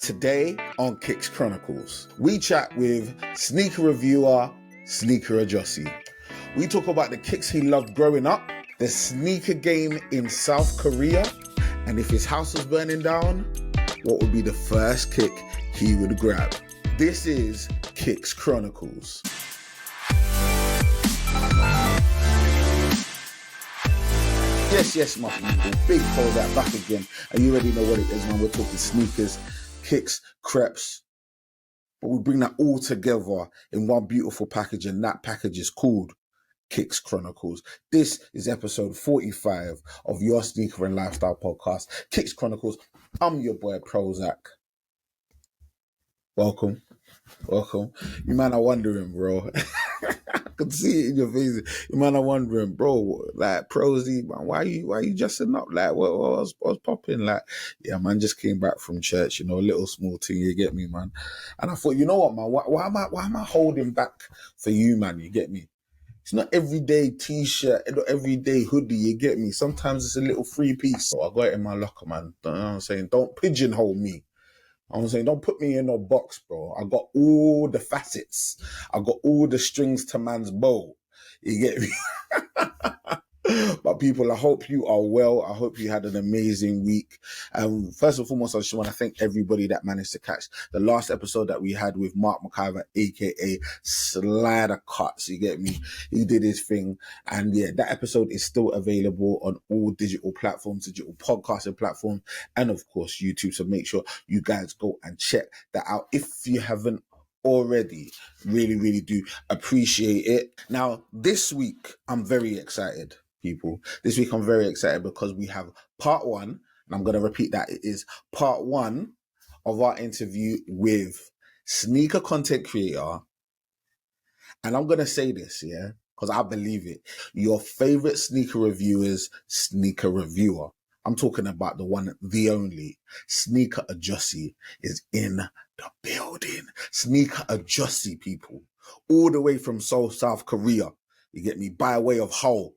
Today on Kicks Chronicles, we chat with sneaker reviewer, Sneakerhead Jussie. We talk about the kicks he loved growing up, the sneaker game in South Korea, and if his house was burning down, what would be the first kick he would grab? This is Kicks Chronicles. Yes, my people. Big PROZECH back again. And you already know what it is, man. We're talking sneakers, kicks, Creps. But we bring that all together in one beautiful package, and that package is called Kicks Chronicles. This is episode 45 of your sneaker and lifestyle podcast, Kicks Chronicles. I'm your boy, PROZECH. Welcome. You man are wondering, bro. I could see it in your face. You man are wondering, bro, like, Prosy, man, why you dressing up? Like, what was popping? Like, yeah, man, just came back from church, a little small thing, you get me, man? And I thought, you know what, man, why am I holding back for you, man, you get me? It's not everyday t-shirt, not everyday hoodie, you get me? Sometimes it's a little free piece. So I got it in my locker, man. You know what I'm saying? Don't pigeonhole me. I'm saying, don't put me in a box, bro. I got all the facets. I got all the strings to man's bow. You get me? But people, I hope you are well. I hope you had an amazing week. First and foremost, I just want to thank everybody that managed to catch the last episode that we had with Mark McIver, aka Slider Cuts. You get me? He did his thing. And yeah, that episode is still available on all digital platforms, digital podcasting platforms, and of course, YouTube. So make sure you guys go and check that out if you haven't already. Really do appreciate it. Now, this week, I'm very excited. People. This week I'm very excited because we have part one, and I'm going to repeat that. It is part one of our interview with sneaker content creator. And I'm going to say this, yeah, because I believe it. Your favorite sneaker reviewer's sneaker reviewer. I'm talking about the one, the only. Sneakerhead Jussie is in the building. Sneakerhead Jussie, people. All the way from Seoul, South Korea. You get me? By way of Hull.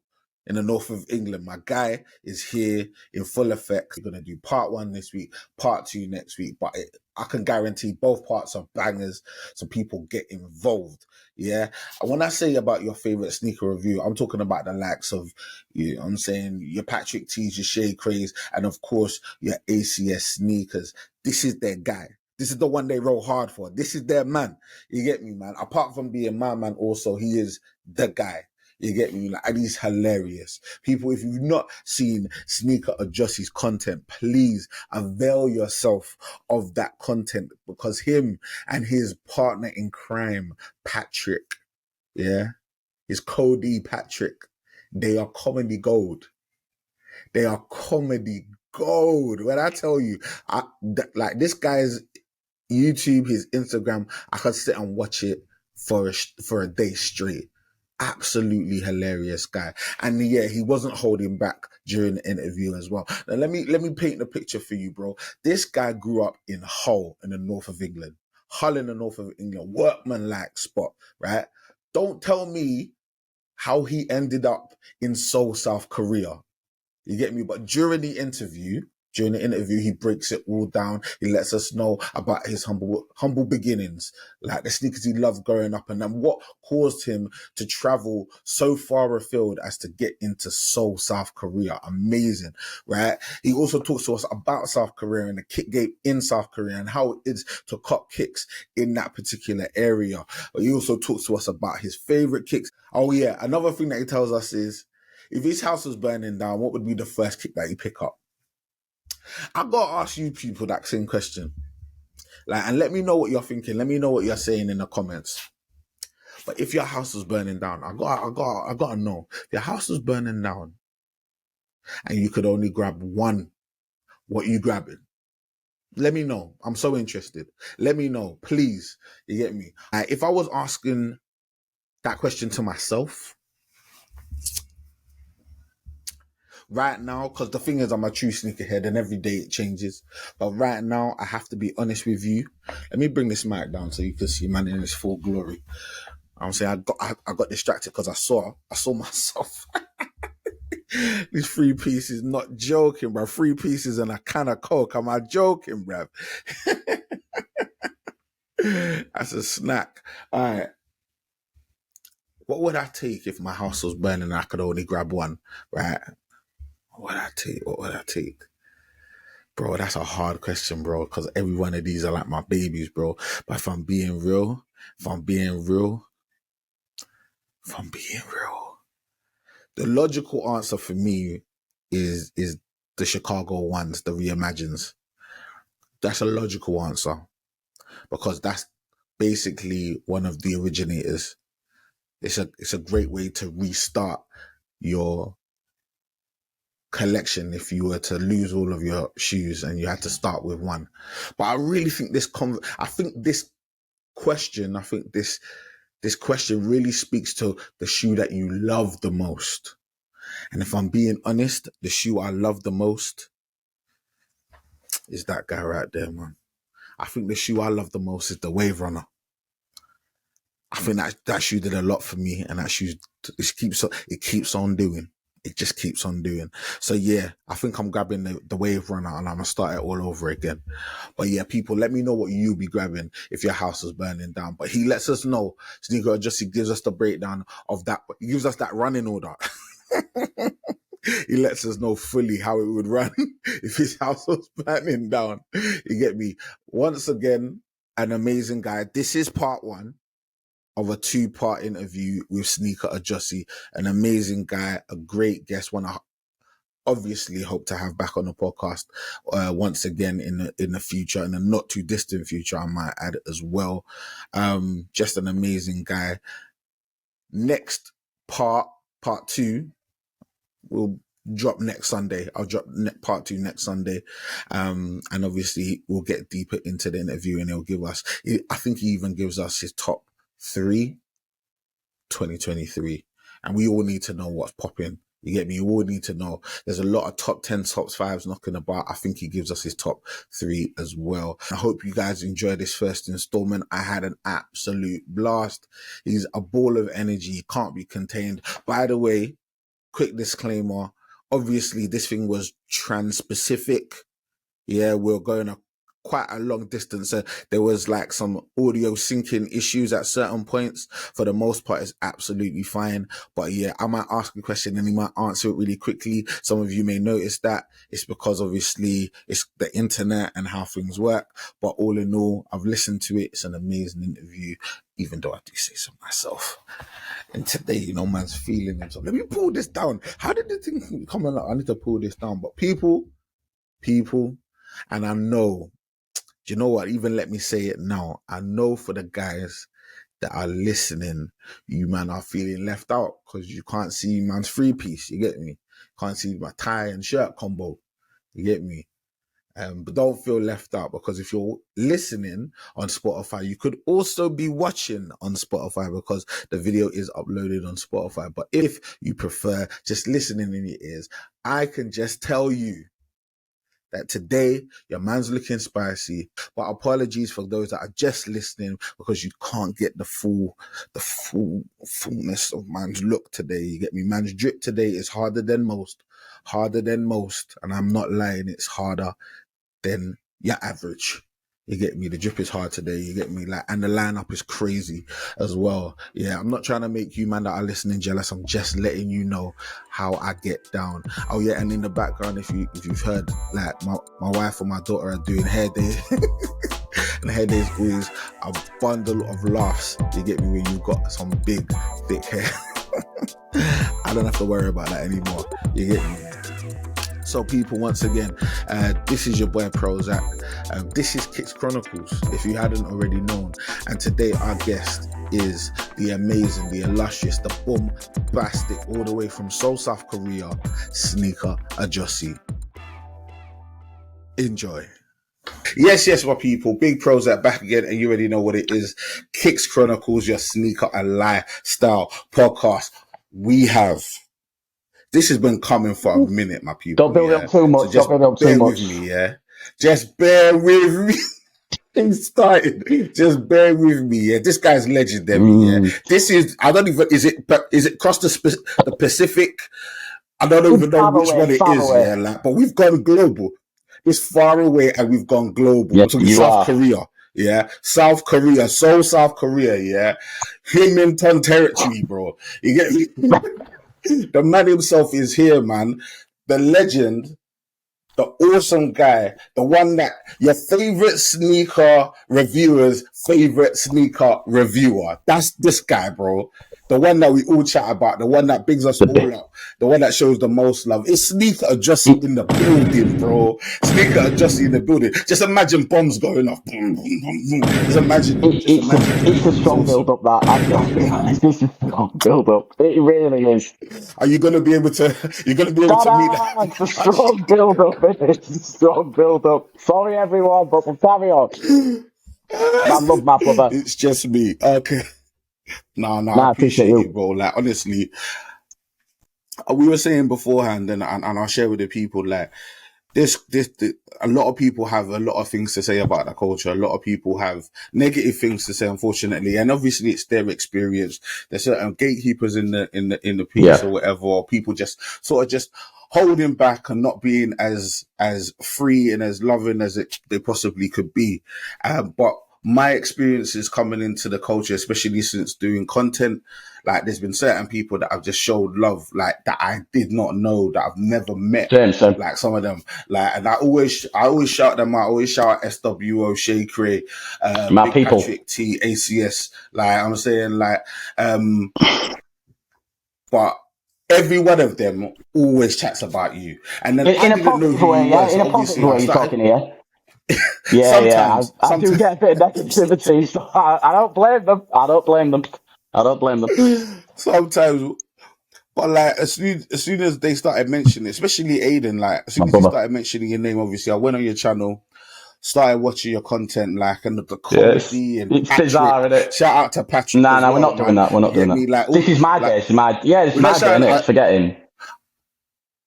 In the north of England. My guy is here in full effect. We're going to do part one this week, part two next week, but I can guarantee both parts are bangers, so people get involved. Yeah. And when I say about your favorite sneaker review, I'm talking about the likes of, I'm saying, your Patrick T's, your Shea Craze, and of course, your ACS sneakers. This is their guy. This is the one they roll hard for. This is their man. You get me, man? Apart from being my man also, he is the guy. You get me? And he's hilarious. People, if you've not seen Sneakerhead Jussie's content, please avail yourself of that content, because him and his partner in crime, Patrick, yeah, his Cody Patrick, they are comedy gold. They are comedy gold. When I tell you, like this guy's YouTube, his Instagram, I could sit and watch it for a day straight. Absolutely hilarious guy. And yeah, he wasn't holding back during the interview as well. Now let me paint the picture for you, bro. This guy grew up in Hull in the north of England. Hull in the north of England, workman-like spot, right? Don't tell me how he ended up in Seoul, South Korea. You get me? But during the interview, he breaks it all down. He lets us know about his humble beginnings, like the sneakers he loved growing up, and then what caused him to travel so far afield as to get into Seoul, South Korea. Amazing, right? He also talks to us about South Korea and the kick game in South Korea and how it is to cop kicks in that particular area. But he also talks to us about his favorite kicks. Oh yeah, another thing that he tells us is, if his house was burning down, what would be the first kick that you pick up? I gotta ask you people that same question. And let me know what you're thinking. Let me know what you're saying in the comments. But if your house was burning down, I gotta know. If your house was burning down and you could only grab one, what you grabbing? Let me know. I'm so interested. Let me know, please. You get me? If I was asking that question to myself, right now, because the thing is, I'm a true sneakerhead and every day it changes. But right now, I have to be honest with you. Let me bring this mic down so you can see man in his full glory. I'm saying I got distracted because I saw myself. These 3 pieces, not joking, bro. 3 pieces and a can of Coke. Am I joking, bruv? That's a snack. All right. What would I take if my house was burning and I could only grab one? Right. What would I take? What would I take? Bro, that's a hard question, bro, because every one of these are like my babies, bro. But if I'm being real, the logical answer for me is the Chicago ones, the reimagines. That's a logical answer because that's basically one of the originators. It's a great way to restart your collection if you were to lose all of your shoes and you had to start with one. But I really think this question really speaks to the shoe that you love the most. And if I'm being honest, the shoe I love the most is that guy right there, man. I think the shoe I love the most is the Wave Runner. I think that shoe did a lot for me, and that shoe it keeps on doing. It just keeps on doing. So yeah, I think I'm grabbing the Wave Runner and I'm gonna start it all over again. But yeah, people, let me know what you be grabbing if your house is burning down. But he lets us know. Sneaker just he gives us the breakdown of that. He gives us that running order. He lets us know fully how it would run if his house was burning down. You get me? Once again, an amazing guy. This is part 1 of a 2-part interview with Sneaker Adjussi, an amazing guy, a great guest, one I obviously hope to have back on the podcast once again in the future, in a not too distant future, I might add as well. Just an amazing guy. Next part 2, will drop next Sunday. I'll drop part 2 next Sunday. And obviously we'll get deeper into the interview and I think he even gives us his top 3 2023. And we all need to know what's popping. You get me? We all need to know. There's a lot of top 10, top 5s knocking about. I think he gives us his top 3 as well. I hope you guys enjoyed this first installment. I had an absolute blast. He's a ball of energy. He can't be contained. By the way, quick disclaimer. Obviously, this thing was trans-specific. Yeah, we're going quite a long distance. There was like some audio syncing issues at certain points. For the most part, it's absolutely fine. But yeah, I might ask a question and he might answer it really quickly. Some of you may notice that it's because obviously it's the internet and how things work. But all in all, I've listened to it. It's an amazing interview, even though I do say so myself. And today, man's feeling himself. Let me pull this down. How did the thing come on? I need to pull this down. But people, and I know, do you know what? Even let me say it now. I know for the guys that are listening, you man are feeling left out because you can't see man's 3-piece. You get me? Can't see my tie and shirt combo. You get me? But don't feel left out because if you're listening on Spotify, you could also be watching on Spotify because the video is uploaded on Spotify. But if you prefer just listening in your ears, I can just tell you that today your man's looking spicy. But apologies for those that are just listening because you can't get the fullness of man's look today. You get me? Man's drip today is harder than most, and I'm not lying. It's harder than your average. You get me? The drip is hard today. You get me? And the lineup is crazy as well. Yeah, I'm not trying to make you man that are listening jealous. I'm just letting you know how I get down. Oh yeah, and in the background, if you've heard, like my wife and my daughter are doing hair day, and hair day is always a bundle of laughs. You get me? When you've got some big, thick hair. I don't have to worry about that anymore. You get me? So people, once again, this is your boy PROZECH. This is Kicks Chronicles, if you hadn't already known. And today our guest is the amazing, the illustrious, the bombastic, all the way from Seoul, South Korea, Sneaker Adjussi. Enjoy. Yes, my people. Big PROZECH back again, and you already know what it is. Kicks Chronicles, your sneaker and lifestyle podcast. This has been coming for a minute, my people. Don't build up too much. So just bear with me, yeah? Just bear with me. Things started. Just bear with me, yeah? This guy's legendary, yeah? This is, is it across the Pacific? I don't even know which one it is, yeah? But we've gone global. It's far away and we've gone global. Yes, to South Korea. yeah, South Korea, Seoul, South Korea, yeah, Hamilton territory, bro. You get me? The man himself is here, man. The legend, the awesome guy, the one that your favorite sneaker reviewer's favorite sneaker reviewer. That's this guy, bro. The one that we all chat about, the one that bigs us all up, the one that shows the most love. It's Sneaker Adjusty in the building, bro. Sneaker Adjusty in the building. Just imagine bombs going off. Boom, boom, boom, boom. Just imagine it. Just imagine it. It's a strong Awesome. build up. That I'll be honest, it's a strong build up. It really is. Are you gonna be able to? You're gonna be able to meet that? It's a strong build up. It's a strong build up. Sorry, everyone, but we'll carry on. I love my brother. It's just me. Okay. No, I appreciate it, bro. Like, honestly, we were saying beforehand, and I'll share with the people, like, this, a lot of people have a lot of things to say about the culture. A lot of people have negative things to say, unfortunately, and obviously it's their experience. There's certain gatekeepers in the piece or whatever, or people just sort of just holding back and not being as free and as loving as they possibly could be. But my experiences coming into the culture, especially since doing content, like, there's been certain people that I've just showed love, like, that I did not know, that I've never met. Same. Like, some of them, like, and I always shout them out. I always shout out SWO, Shay Cray, my Big people. Patrick T, ACS. Like, I'm saying, like, but every one of them always chats about you. And then in a positive way, yeah. In a positive way, you're talking here. Yeah. I do get a bit of negativity, so I don't blame them. Sometimes, but like, as soon as they started mentioning, especially Aiden, like, as soon as he started mentioning your name, obviously, I went on your channel, started watching your content, like, and the comedy and it's Patrick. Bizarre, isn't it? Shout out to Patrick. No, we're not doing that. We're not doing that. Me? Like, this is my day. It's my day, innit? Forgetting.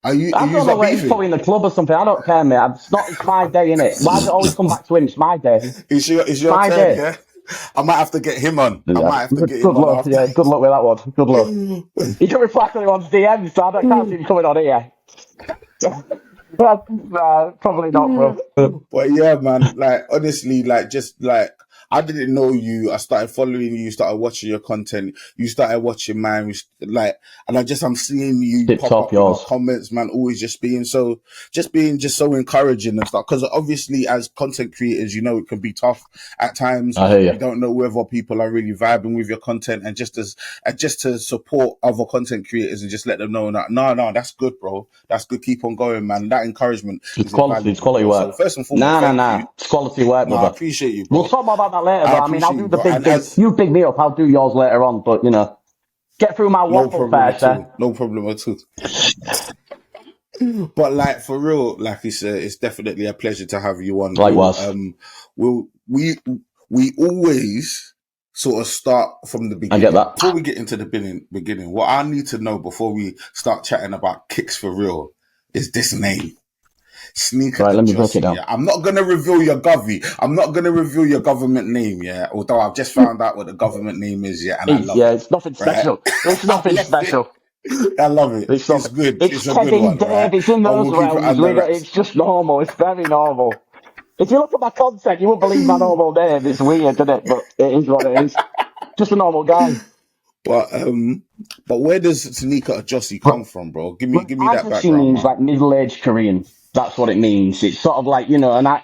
Are you? I don't know where he's probably in the club or something. I don't care, mate. It's my day, innit? Why does it always come back to him? It's my day. It's your turn, day. yeah? I might have to get him on. Yeah. Good luck. Yeah, good luck with that one. Good luck. He don't reply to anyone's DMs, so I can't see him coming on here. Probably not, bro. But yeah, man, like, honestly, like, just like, I didn't know you. I started following you, started watching your content. You started watching mine, like, and I'm seeing you pop up in the comments, man, always just being so encouraging and stuff. Because obviously, as content creators, you know, it can be tough at times. I hear you. You don't know whether people are really vibing with your content, and just to support other content creators and just let them know that no, that's good, bro. That's good. Keep on going, man. That encouragement is quality. It's quality work. So first and foremost, nah. It's quality work, brother. I appreciate you, bro. We'll talk more about that later, but I mean, I'll do the big thing. You big me up, I'll do yours later on, but, you know, get through my waffle first, No problem at all. But, like, for real, like you said, it's definitely a pleasure to have you on. Likewise. We always sort of start from the beginning. I get that. Before we get into the beginning, what I need to know before we start chatting about Kicks for real is this name. Sneaker. Right, let me break it down. Yeah. I'm not going to reveal your govy. I'm not going to reveal your government name, yeah. Although I've just found out what the government name is, yeah. And I love it. Yeah, it's nothing special. Right? It's nothing special. I love it. It's good. It's a good one. Right? It's in those realms. It's just normal. It's very normal. If you look at my content, you won't believe my normal name. It's weird, isn't it? But it is what it is. Just a normal guy. But where does Sneaker Adjusty come from, bro? Give me that background. Adjusty means like middle-aged Korean. That's what it means. It's sort of like, you know, and I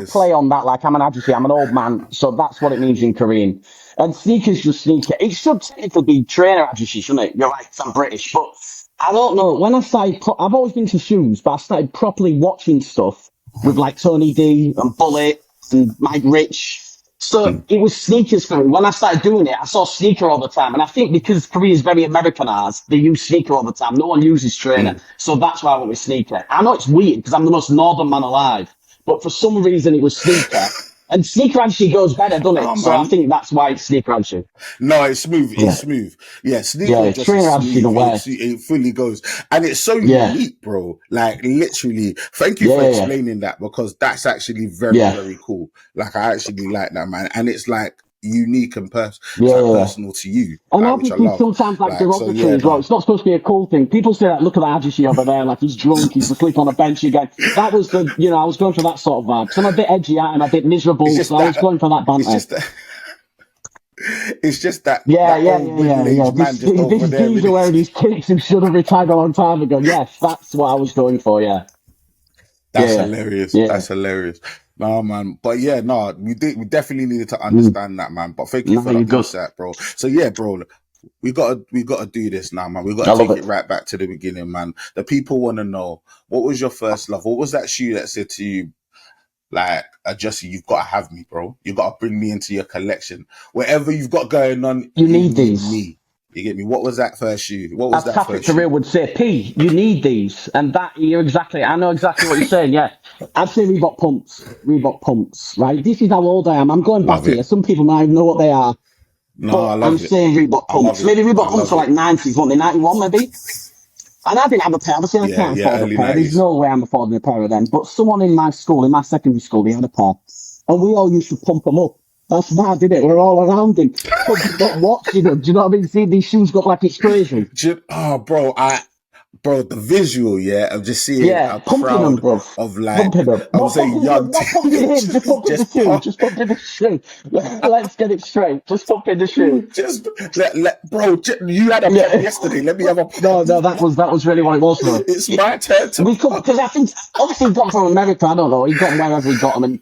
play on that, like, I'm an Adjusty, I'm an old man, so that's what it means in Korean. And sneaker's just sneaker. It should technically be trainer Adjusty, shouldn't it? You're right, I'm British, but I don't know. When I started, I've always been to shoes, but I started properly watching stuff with like Tony D and Bullet and Mike Rich. So it was sneakers for me. When I started doing it, I saw sneaker all the time. And I think because Korea is very Americanized, they use sneaker all the time. No one uses trainer. So that's why I went with sneaker. I know it's weird because I'm the most northern man alive. But for some reason, it was sneaker. And sneaker actually goes better, doesn't it? So I think that's why it's sneaker actually. No, it's smooth. It's smooth. Yeah, sneaker just smooth. It fully goes. And it's so unique, bro. Like, literally, thank you for explaining that, because that's actually very, very cool. Like, I actually like that, man. And it's like, unique and it's like Yeah. personal to you, And like, which I obviously, love. sometimes like Like, so derogatory yeah, as well. no, It's not supposed to be a cool thing. People say that, look at that Ajishi over there, like he's drunk, he's asleep on a bench again. That was the, I was going for that sort of vibe. So I'm a bit edgy and a bit it's miserable, so just I was that, going for that it's banter. just that, it's just that Yeah, that yeah, old yeah, middle yeah, yeah. aged man This just over this there geezer with wearing it. these kicks who should have retired a long time ago. Yes, that's what I was going for. Yeah, That's yeah, hilarious. yeah. That's hilarious. No, man. But yeah, no, we definitely needed to Mm. understand that, man. But thank you No, for the you're good. insight, bro. So yeah, bro, we gotta do this now, man. We I gotta love take it it. right back to the beginning, man. The people want to know, what was your first love? What was that shoe that said to you, like, Jussie, you've got to have me, bro. You got to bring me into your collection. Whatever you've got going on, You you need need these. me. You get me? What was that first shoe? What was As that Traffic first for shoe? Real would say, P, you need these. And that, I know exactly what you're saying, yeah. I'd say Reebok pumps, right? This is how old I am. I'm going back Love here. it. Some people might even know what they are, No, I but I'm love it. saying Reebok I love pumps. it. Maybe I Reebok pumps love are like it. 90s, weren't they? 91 maybe? And I didn't have a pair. Obviously, I Yeah, can't yeah, afford a early pair. There's 90s. no way I'm affording a pair of them. But someone in my school, in my secondary school, he had a pair. And we all used to pump them up. That's mad, didn't it? We're all around him, pumping up, watching him. Do you know what I mean? Seeing these shoes go up like it's crazy. Oh, bro, the visual, yeah, of just seeing Yeah, a pumping them, crowd bruv. of, like, Pumping them. I would Not say pumping them, young not pumping him, just teenagers, pumping the just shoe. pop, Just pumping the shoe. Let's get it straight. Just pumping the shoe. just bro, you had a pep Yeah. yesterday. Let me have a pep. No, that was really what it was, though. It's my turn to We could, pop. because I think, obviously he got them from America, I don't know, he got them wherever he got them, and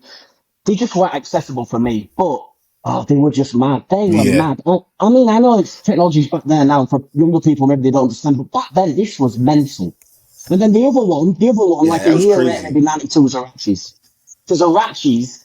they just weren't accessible for me, but, oh, they were just mad. They were Yeah, mad. I mean, I know it's technology's back there now, for younger people, maybe they don't understand, but back then, this was mental. And then the other one, like yeah, a it was year later, crazy. maybe 92 was Arachis. Because Arachis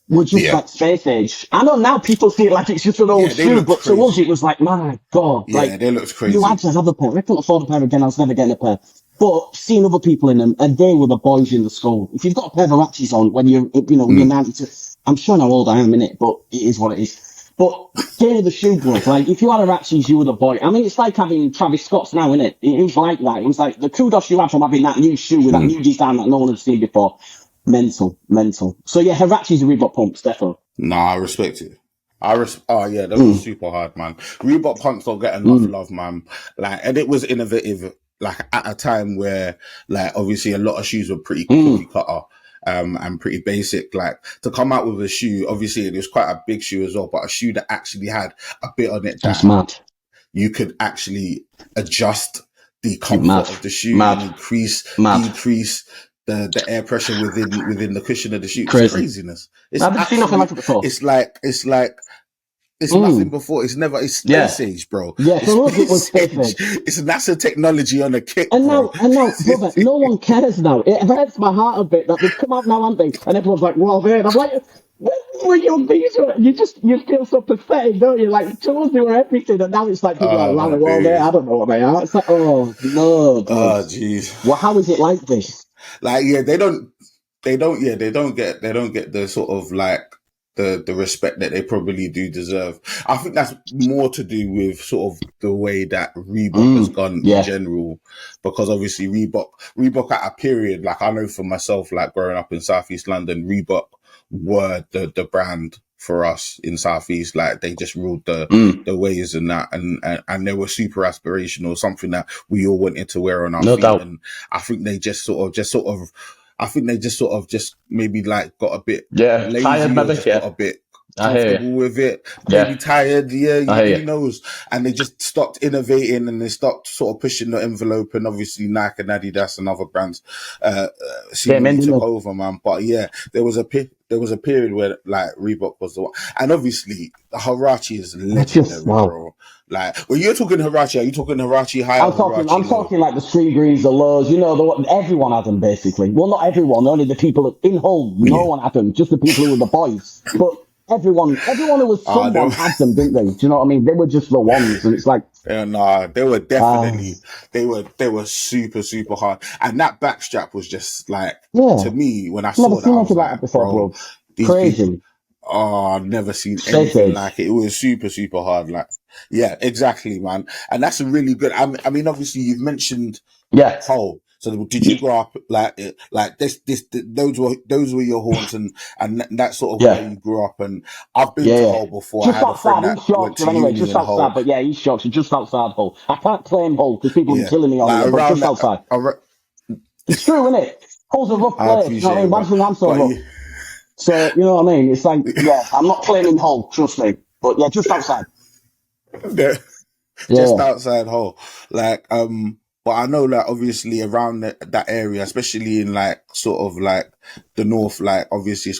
were just Yeah, like space age. I know now people see it like it's just an old yeah, they shoe, looked but to us crazy. it was like, my God, Yeah, like they looked you had crazy. to have a pair. I couldn't afford a pair again, I was never getting a pair. But seeing other people in them, and they were the boys in the school. If you've got a pair of Arachis on when you're Mm. 92, I'm sure how old I am in it, but it is what it is. But they were the shoe bros. Like, if you had Arachis, you were the boy. I mean, it's like having Travis Scott's now, innit? It was like that. It was like the kudos you had from having that new shoe with that Mm. new design that no one had seen before. Mental, mental. So yeah, Hirachis and Reebok pumps, definitely. Nah, I respect it. Oh yeah, those were Mm, super hard, man. Reebok pumps don't get enough mm, love, man. Like, and it was innovative, like, at a time where, like, obviously a lot of shoes were pretty cookie mm. cutter, and pretty basic. Like, to come out with a shoe, obviously it was quite a big shoe as well, but a shoe that actually had a bit on it That's that mad. you could actually adjust the comfort Mad. of the shoe and Mad. increase, Mad. decrease the air pressure within the cushion of the shoe. It's Crazy. craziness. It's I've never seen nothing like absolute. it before. It's nothing Mm. before. It's Yeah. space age, bro. Yeah, It's for us it was space space age. age. It's NASA technology on a kick, And bro. brother, no one cares now. It hurts my heart a bit that they've come out now, haven't they? And everyone's like, well, there. And I'm like, when were you these? You feel so pathetic, don't you? Like, to us, they were everything. And now it's like, people are Oh like, my well, there. I days. don't know what they are. It's like, oh, no, God. Oh jeez. Well, how is it like this? Like, yeah, they don't get the sort of, like, the respect that they probably do deserve. I think that's more to do with sort of the way that Reebok has Mm. gone in Yeah. general, because obviously Reebok at a period, like, I know for myself, like, growing up in Southeast London, Reebok were the brand for us in Southeast. Like, they just ruled Mm. the ways and that, and they were super aspirational, something that we all wanted to wear on our No feet. doubt. And I think they I think they just sort of just maybe, like, got a bit Yeah. Tired, lazy, or maybe? just got Yeah. a bit I hear you. comfortable with it, maybe Yeah. tired. Yeah, I hear who you. knows? And they just stopped innovating, and they stopped sort of pushing the envelope. And obviously Nike and Adidas and other brands Came in, seemingly didn't took they? over, man. But yeah, there was a period where, like, Reebok was the one, and obviously Hirachi is I just, legendary, wow. bro. Like, when you're talking Hirachi, are you talking Hirachi high I'm or talking, I'm Hirachi low? talking like the street greens, the lows, everyone had them basically. Well, not everyone, only the people in home. No Yeah. one had them, just the people who were the boys. But everyone who was Ah, someone had them, didn't they? Do you know what I mean? They were just the ones, and it's like, yeah, nah, they were ah, definitely, they were super, super hard. And that backstrap was just like, yeah, to me, when I never saw that, seen I was anything like that like, before, bro, bro. these people, Crazy. oh, I've never seen Space anything age. like it. It was super, super hard. Like, yeah, exactly, man. And that's a really good, I mean, obviously you've mentioned Yeah. Cole. So did you grow up like those were your haunts, and that's sort of where Yeah. you grew up. And I've been Yeah, to yeah. Hull before. I Just had a friend outside that East went Yorkshire to anyway, uni just in Hull. outside. But yeah, East Yorkshire, just outside Hull. I can't claim Hull because people be Yeah, killing me on like here, but around just that. outside. It's true, isn't it? Hull's a rough I place, you know what I appreciate mean? it, Why do man. you think I'm so But rough? So, you know what I mean? It's like, yeah, I'm not claiming Hull, trust me. But yeah, just outside. yeah, Yeah, just yeah. outside Hull. Like, but I know that obviously around that area, especially in like sort of like the north, like obviously it's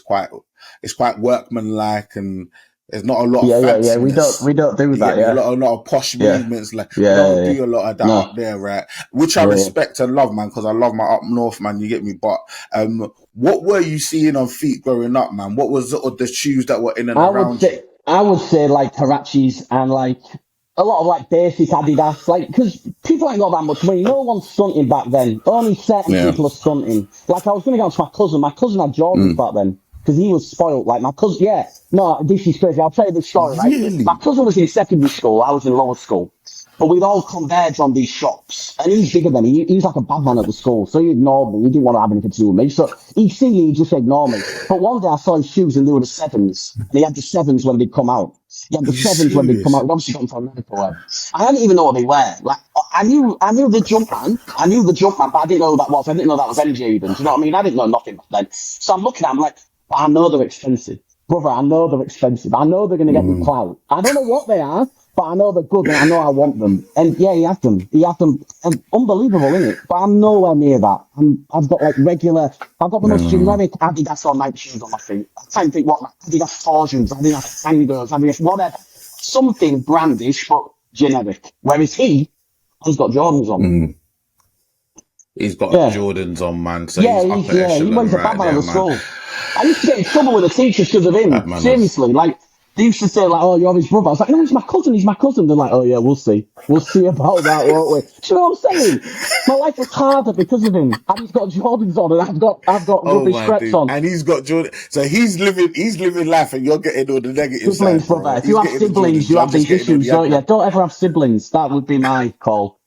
quite workmanlike, and there's not a lot of Yeah, yeah, yeah. fanciness. We don't do You get that, me? A yeah. lot of posh Yeah. movements. Like we Yeah, don't yeah, yeah. do a lot of that up No. there, right? Which I Yeah, yeah. respect and love, man, because I love my up north, man. You get me? But what were you seeing on feet growing up, man? What was sort of the shoes that were in and around you? I would say like Harachis and like a lot of like basic Adidas, like because people ain't got that much money. No one's stunting back then. Only certain Yeah. people are stunting. Like I was going to go to my cousin. My cousin had Jordans back then because he was spoiled. Like my cousin, yeah. No, this is crazy. I'll tell you the story. Right, my Really? cousin was in secondary school. I was in lower school. But we'd all converge on these shops. And he's bigger than me. He was like a bad man at the school. So he ignored me. He didn't want to have anything to do with me. So he'd see me, he'd just ignore me. But one day I saw his shoes and they were the sevens. And he had the sevens when they'd come out. He had Are the you sevens when they'd come out. serious? He'd obviously got them from America. Wear. I didn't even know what they were. Like, I knew the Jumpman. I knew the Jumpman, but I didn't know who that was. I didn't know that was MJ even. Do you know what I mean? I didn't know nothing back then. So I'm looking at them like, but I know they're expensive. Brother, I know they're expensive. I know they're going to get me clout. I don't know what they are, but I know they're good and I know I want them. And yeah, he had them. He had them. And unbelievable, isn't it? But I'm nowhere near that. I've got like I've got the most generic Adidas or Nike shoes on my feet. I can't think what, like Adidas Fortunes, Adidas Angers, Adidas whatever. Something brandish, but generic. Whereas he's got Jordans on. He's got Yeah. Jordans on, man. So he's upper echelon He's a bad right man at there, the man. school. I used to get in trouble with the teachers because of That him. man is. Seriously, like they used to say, like, "Oh, you're his brother." I was like, "No, he's my cousin. He's my cousin." They're like, "Oh yeah, we'll see. We'll see about that, won't we?" Do you know what I'm saying? My life was harder because of him. And he's got Jordans on, and I've got Oh rubbish my Creps dude. on. And he's got Jordan. So he's living life, and you're getting all the negative Siblings, side, brother. bro. If you He's have getting the siblings, Jordans. you I'm have just these getting all issues, the don't you? aggro. Don't ever have siblings. That would be my call.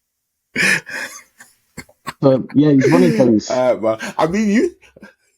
But yeah, he's running things. Man. I mean,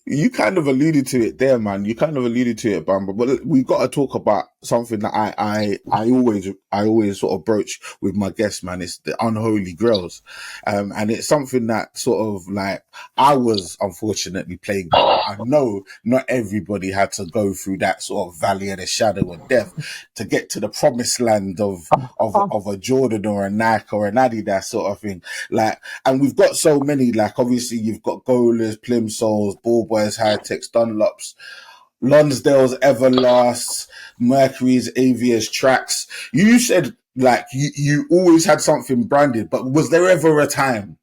you kind of alluded to it there, man. You kind of alluded to it, Bamba. But we got to talk about something that I always sort of broach with my guests, man. It's the unholy grails, and it's something that sort of like I was unfortunately playing. I know not everybody had to go through that sort of valley of the shadow of death to get to the promised land of a Jordan or a Nike or an Adidas sort of thing. Like, and we've got so many. Like, obviously, you've got Golas, Plimsolls, Ball Boys, High Techs, Dunlops, Lonsdale's, Everlasts, Mercury's, Avia's, Tracks. You said like you always had something branded, but was there ever a time?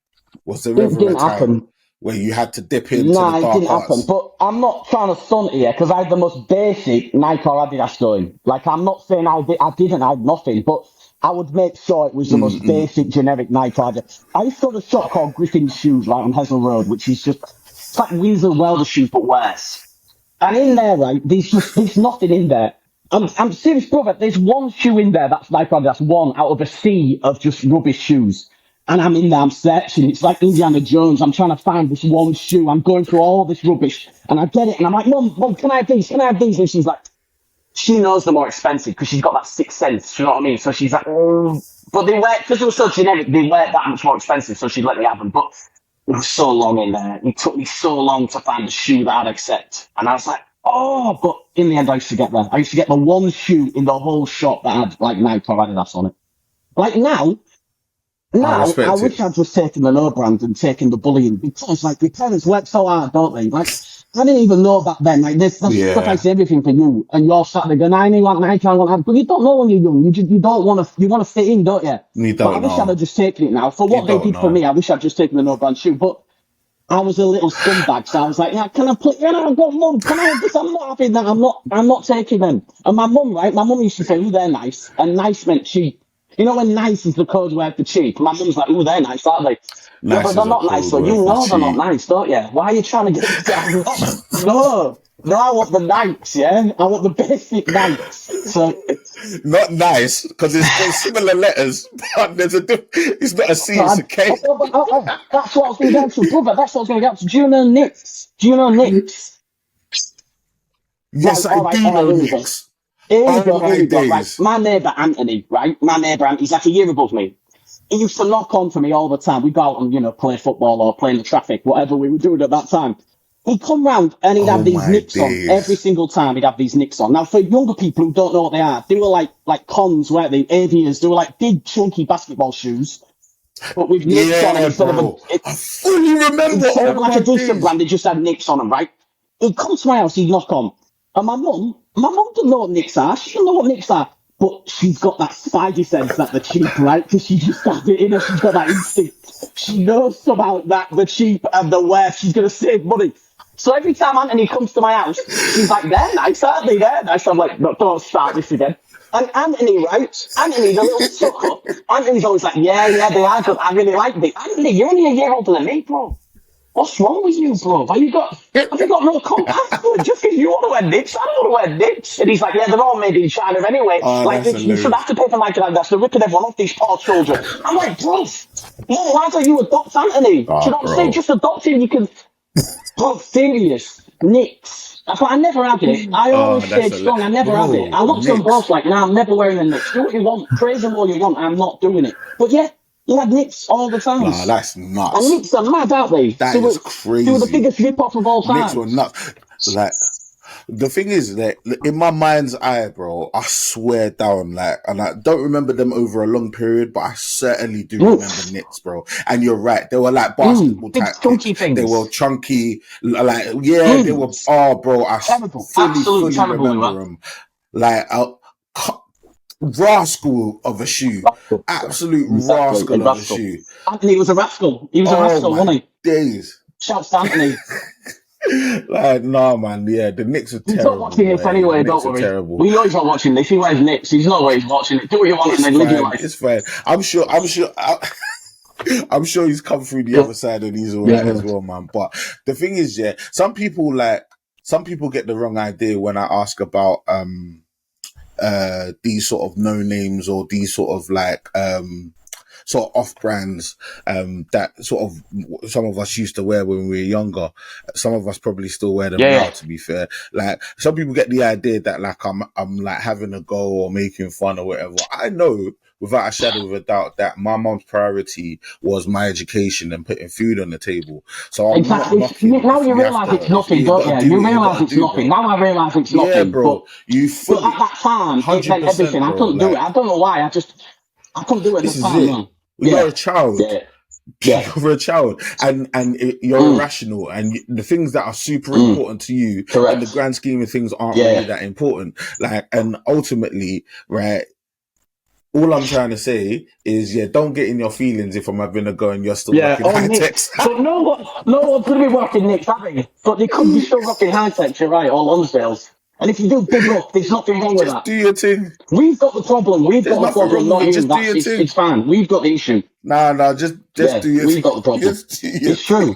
Was there It ever a didn't time happen. where you had to dip into the Nah, it didn't dark happen. arts? But I'm not trying to stunt here because I had the most basic Nike or Adidas going. Like I'm not saying I didn't, I had nothing, but I would make sure it was the most basic generic Nike or Adidas. I used to go to a shop called Griffin's Shoes right on Hesel Road, which is just it's like Winslow Welder shoes but worse. And in there, right, there's nothing in there. I'm serious, brother. There's one shoe in there that's like that's one out of a sea of just rubbish shoes. And I'm in there, I'm searching. It's like Indiana Jones. I'm trying to find this one shoe. I'm going through all this rubbish, and I get it. And I'm like, Mum, can I have these? Can I have these? And she's like, she knows they're more expensive because she's got that sixth sense. You know what I mean? So she's like, oh. But they were because it was so generic. They weren't that much more expensive, so she'd let me have them. But it was so long in there. It took me so long to find a shoe that I'd accept. And I was like, oh, but in the end, I used to get there. I used to get the one shoe in the whole shop that had like Nike or Adidas on it. Like I now, I respect wish it. I'd just taken the no brand and taken the bullying because, like, your parents work so hard, don't they? Like, I didn't even know back then. Like, this Yeah, sacrifice everything for you, and you're sat there going, "I need one, I can't want." But you don't know when you're young. You don't want to. You want to fit in, don't you? you But I don't wish I'd have know. just taken it now for You what they don't did for know. me. I wish I'd just taken the no brand shoe, but. I was a little scumbag, so I was like, "Yeah, can I put? Yeah, I've got mum. Can I have this? I'm not having that. I'm not taking them." And my mum, right? My mum used to say, "Oh, they're nice," and nice meant cheap. You know when nice is the code word for cheap? My mum's like, ooh, they're nice, aren't they? Yeah, but Nice they're is a not nice, code so word you for know they're not cheap. nice, don't you? Why are you trying to get me to have that? No. No, I want the nice, yeah? I want the basic nice. So Not nice, because there's similar letters, but it's not a C, it's a K. that's what I was going to get to, brother. That's what I was going to get to. Do you know Knicks? Do you know Knicks? Yes, Right, I do all right, know here we go. Knicks. Here we Oh go, here my we go. Right, days. my neighbour Anthony, right? My neighbour Anthony, he's like a year above me. He used to knock on for me all the time. We'd go out and, play football or play in the traffic, whatever we were doing at that time. He'd come round and he'd have Oh these my nips on. Every days. single time he'd have these nips on. Now, for younger people who don't know what they are, they were like cons, weren't they? Aviators. They were like big, chunky basketball shoes, but with nips on them Yeah, instead of bro. I fully remember. instead of Oh like a my decent days. brand, they just had nips on them, right? He'd come to my house, he'd knock on. And my mum doesn't know what nips are. She doesn't know what nips are. But she's got that spidey sense that they're cheap, right? Because she just has it in her. She's got that instinct. She knows about that, the cheap and the where she's going to save money. So every time Anthony comes to my house, she's like, they're nice, aren't they? They're nice. I'm like, no, don't start this again. And Anthony, right? Anthony, the little sucker. Anthony's always like, yeah, they are good. I really like them. Anthony, you're only a year older than me, bro. What's wrong with you, bro? Have you got no compassion? Just because you want to wear nips, I don't want to wear nips. And he's like, yeah, they're all made in China anyway. Oh, Like, that's you should have hilarious. to pay for That's they're ripping everyone off, these poor children. I'm like, bro, why don't you adopt Anthony? Do you Oh, know what I'm saying? bro. Just adopt him. You can, bro, serious. Nips. I never had it. I always Oh, stayed strong. I never had it. bro. I looked at them both Knicks. like, nah, I'm never wearing a nips. Do what you want. Praise them all you want. I'm not doing it. But yeah, you had nips all the time. Nah, that's And nuts. Knicks are mad, aren't they? That is They were the crazy. biggest rip-off of all Knicks time. were nuts. Like, the thing is that in my mind's eye, bro, I swear down, like, and I don't remember them over a long period, but I certainly do remember Knicks, bro. And you're right, they were like basketball Big type chunky kicks. They were things. chunky, like, yeah, they were. Oh, bro, I Terrible. Absolute fully terrible we remember were. them. Like a rascal of a shoe, absolute Exactly. A rascal of a rascal. shoe. Anthony was a rascal. He was a Oh rascal, my wasn't he? days. Shouts to Anthony. Like, nah, man, yeah, the Knicks are He's not terrible, watching this man. The anyway, don't Knicks are worry. terrible. We know he's not watching this. He wears nips. He's not always watching it. Do what you want and It's then live your fine. life. It's fine. I'm sure he's come through the Yeah. other side and he's all right Yeah. as well, man. But the thing is, yeah, some people get the wrong idea when I ask about these sort of no names or these sort of like sort of off brands that sort of some of us used to wear when we were younger. Some of us probably still wear them now, Yeah. to be fair. Like, some people get the idea that like I'm like having a go or making fun or whatever. I know without a shadow of a doubt that my mom's priority was my education and putting food on the table. So I'm not Exactly. knocking Now if you you have realise to, it's if nothing, you don't got to you? do You what you realise got to it's do, nothing. bro. Now I realise it's Yeah, nothing. bro. You But fully, at that time, it meant everything. 100%, I bro. couldn't do it. Like, I don't know why. I couldn't do it at this the is time, it. man. You're Yeah. a child. Yeah. Yeah. You're a child, and you're Mm. irrational, and the things that are super Mm. important to you in the Correct. grand scheme of things aren't really Yeah. that important. Like, and ultimately, right, all I'm trying to say is, yeah, don't get in your feelings if I'm having a go and you're still Yeah. rocking Oh, high Knicks. techs. But no one's going to be rocking Knicks, are they? But they could be still rocking high tech, you're right, or Lonsdales. And if you do, big up. There's nothing wrong with Just that. do your thing. We've got the problem. We've There's got the nothing wrong problem, with not it. you. Just do your It's thing. fine. We've got the issue. Nah, just Yeah, do your we've thing. got the problem. Just do your It's thing. true.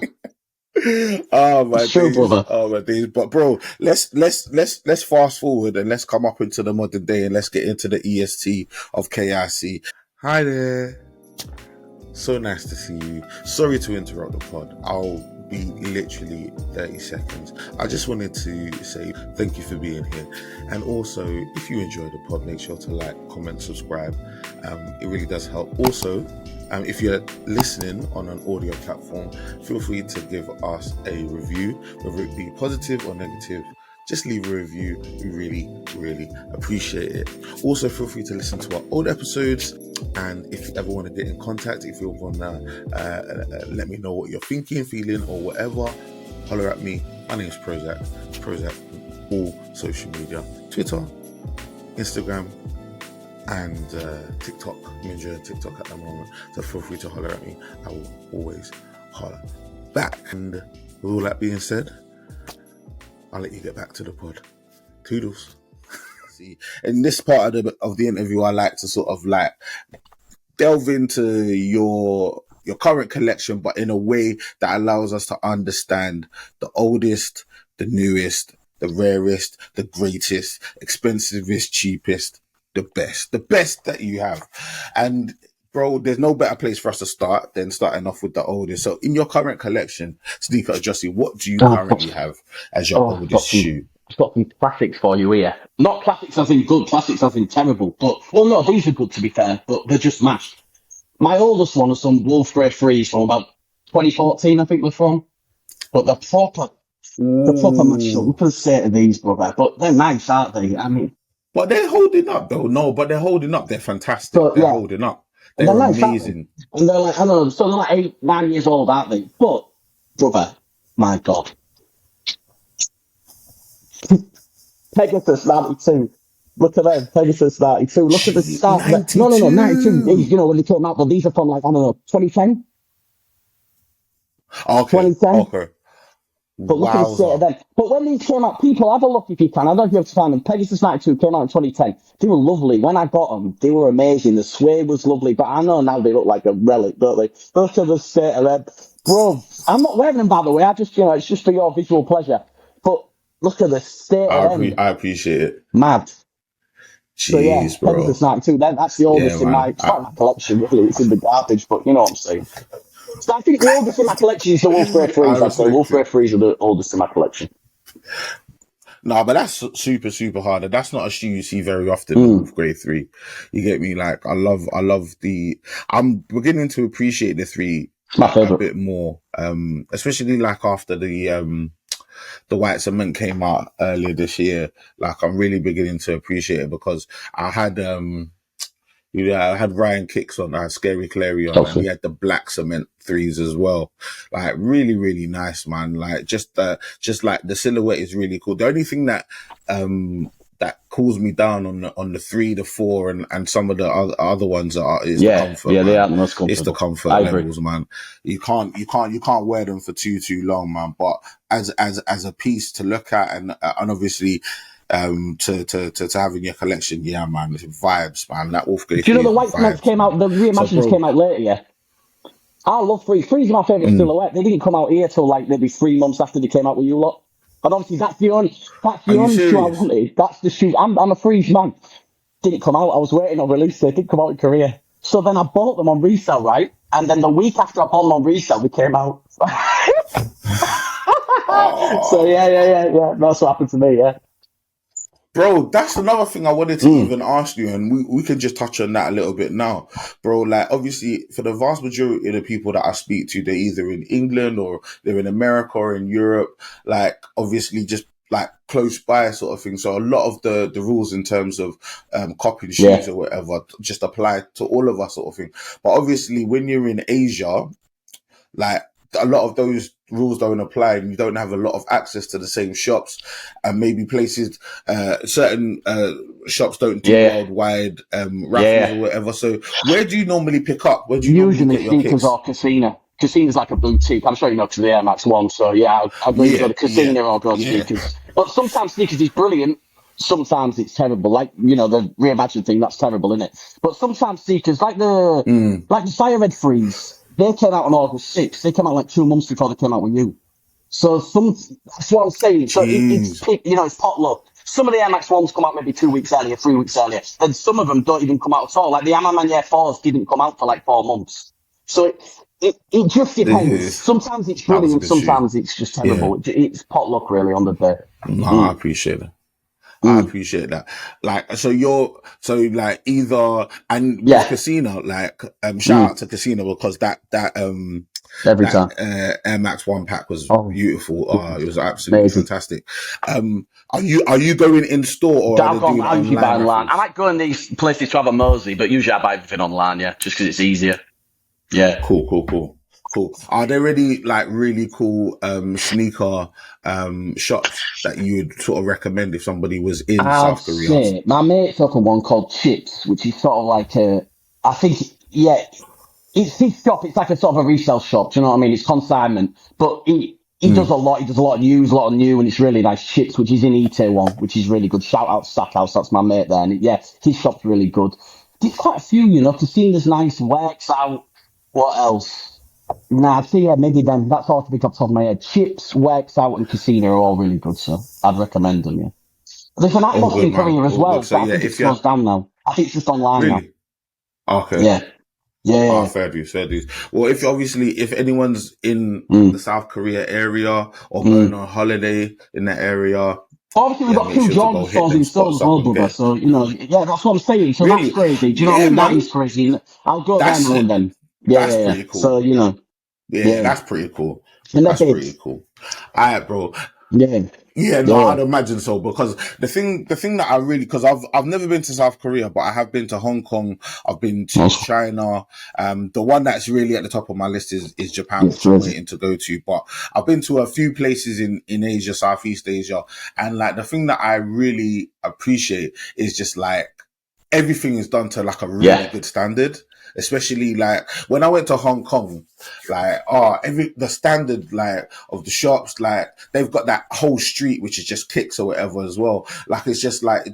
Oh my It's true, days. brother. Oh my days. But bro, let's fast forward and let's come up into the modern day and let's get into the EST of KIC. Hi there. So nice to see you. Sorry to interrupt the pod. I'll be literally 30 seconds. I just wanted to say thank you for being here. And also, if you enjoy the pod, make sure to like, comment, subscribe. It really does help. Also, if you're listening on an audio platform, feel free to give us a review, whether it be positive or negative. Just leave a review. We really, really appreciate it. Also, feel free to listen to our old episodes. And if you ever want to get in contact, if you want to let me know what you're thinking, feeling, or whatever, holler at me. My name is PROZECH. PROZECH on all social media. Twitter, Instagram, and TikTok. I'm enjoying TikTok at the moment. So feel free to holler at me. I will always holler back. And with all that being said, I'll let you get back to the pod. Toodles. See, in this part of the interview, I like to sort of like delve into your current collection, but in a way that allows us to understand the oldest, the newest, the rarest, the greatest, expensivest, cheapest, the best that you have. And bro, there's no better place for us to start than starting off with the oldest. So in your current collection, Sneaker Jussie, what do you currently have as your oldest shoe? I've got some classics for you here. Not classics as in good, classics as in terrible. But, well, no, these are good to be fair, but they're just mashed. My oldest one is some Wolf Grey Freeze from about 2014, I think they're from. But they're proper mashed up. Ooh. Look at the state of these, brother. But they're nice, aren't they? I mean, But they're holding up though. No, but they're holding up. They're fantastic. so They're yeah, holding up. and they're They're nice, aren't they? amazing. And they're like, I don't know, so they're like 8, 9 years old, aren't they? But, brother, my God. Pegasus 92. Look at them, Pegasus 92. Look at the start. No, 92. 92. You know, when they came out, but these are from like, I don't know, 2010? Okay. 2010? Okay. But look at the state of Wowza. them. But when these came out, people have a look if you can. I don't know if you have to find them. Pegasus 92 came out in 2010. They were lovely. When I got them, they were amazing. The suede was lovely, but I know now they look like a relic, don't they? Look at the state of them. Bro, I'm not wearing them, by the way. I just, it's just for your visual pleasure. But look at the state of them. I appreciate it. Mad. So yeah, Jeez, Pegasus bro. 92. That's the Yeah, oldest in man. it's not in my collection, really. It's in the garbage, but you know what I'm saying. So I think the oldest in my collection is the Wolf Grey I Freeze, I'd say. Wolf respect Grey it. Freeze are the oldest in my collection. No, but that's super, super hard. And that's not a shoe you see very often, the Wolf Grey 3. You get me? Like, I love I'm beginning to appreciate the 3 It's my a favourite. bit more. Especially like after the white cement came out earlier this year. Like, I'm really beginning to appreciate it because I had, I had Ryan Kicks on, I had Scary Clary on, and he had the black cement 3s as well. Like really, really nice, man. Like just like the silhouette is really cool. The only thing that cools me down on the 3, the 4, and some of the other ones is the comfort, yeah, they man. are the most comfortable. It's the comfort I agree. levels, man. You can't wear them for too long, man. But as a piece to look at and obviously to have in your collection, yeah, man, it's vibes, man. That Wolf Grey Do you know 3 the is white cements vibes, came man. out, the So, reimaginings bro, came out later, yeah? I love Freeze. Freeze is my favourite silhouette. They didn't come out here till like maybe 3 months after they came out with you lot. And obviously that's the only are you shoe I serious? wanted. That's the shoe. I'm a Freeze man. Didn't come out. I was waiting on release. They didn't come out in Korea. So then I bought them on resale, right? And then the week after I bought them on resale, they came out. So Oh, yeah. That's what happened to me, yeah. bro, that's another thing I wanted to even ask you, and we can just touch on that a little bit now, bro. Like, obviously, for the vast majority of the people that I speak to, they're either in England or they're in America or in Europe. Like, obviously, just like close by sort of thing. So a lot of the rules in terms of copying shoes Yeah. or whatever just apply to all of us sort of thing. But obviously, when you're in Asia, like a lot of those rules don't apply and you don't have a lot of access to the same shops, and maybe places certain shops don't do Yeah. worldwide raffles Yeah. or whatever. So where do you normally pick up? Where do you normally Usually get your sneakers kicks? or Casino. Casino's like a boutique. I'm sure you know to the Air Max 1. So yeah, I'd either go Yeah, to yeah, Casino or go to yeah. sneakers. But sometimes sneakers is brilliant. Sometimes it's terrible. Like, the reimagined thing, that's terrible, isn't it? But sometimes sneakers, like the Fire Red Freeze, they came out on August 6th. They came out like 2 months before they came out with you. So that's what I'm saying. So Jeez. it's potluck. Some of the Air Max 1s come out maybe 2 weeks earlier, 3 weeks earlier. And some of them don't even come out at all. Like the Amaman Air 4s didn't come out for like 4 months. So it just depends. Sometimes it's That was a brilliant, good shoe. sometimes it's just Yeah. terrible. It's potluck really on the day. No, I appreciate it. I appreciate that. Like, so like either, and with Yeah. Casino, like, shout out to Casino because Every time. Air Max 1 pack was Oh, beautiful. It was absolutely amazing. fantastic. Are you going in store or are they doing I usually buy online online. I raffles? might go in these places to have a mosey, but usually I buy everything online, yeah, just because it's easier. Yeah. Cool. Are there any like really cool sneaker shops that you would sort of recommend if somebody was in I'd South Korea? say my mate's opened one called Chips, which is sort of like I think, yeah, it's his shop. It's like a sort of a resale shop. Do you know what I mean? It's consignment, but he does a lot. He does a lot of news, and it's really nice. Chips, which is in Itaewon, which is really good. Shout out Stackhouse, that's my mate there. And yeah, his shop's really good. There's quite a few, you know. Casino's nice, works out. What else? Nah, I'd say yeah, maybe then. That's all to pick up top of my head. Chips, works out, and Casino are all really good, so I'd recommend them. Yeah. There's an All Atmos good, in man. Korea as All well, good. So but I yeah, think it's if you're closed down now. I think it's just online now. really okay. Yeah, yeah, Ah, yeah. fair dues, fair dues. Well, if obviously if anyone's in the Mm, South Korea area or going mm. on holiday in that area, Obviously, we've yeah, got make two sure to Jordan go hit stores them in Seoul spots as up well, and brother. get So, you know, yeah, that's what I'm saying. So that's really, crazy. Do you know what I yeah, mean? That man. is crazy. I'll go there That's now and it. then. Yeah, That's yeah, yeah. pretty So, cool. you know, Yeah, yeah. that's pretty cool. And the That's pretty babes. cool. All right, bro. Yeah, Yeah, no, yeah. I'd imagine so because the thing that I really, because I've never been to South Korea, but I have been to Hong Kong. I've been to That's, China. The one that's really at the top of my list is Japan, it's which I'm crazy. waiting to go to. But I've been to a few places in Asia, Southeast Asia, and like the thing that I really appreciate is just like everything is done to like a really Yeah, good standard. Especially like when I went to Hong Kong, like the standard like of the shops, like they've got that whole street which is just Kicks or whatever as well. Like it's just like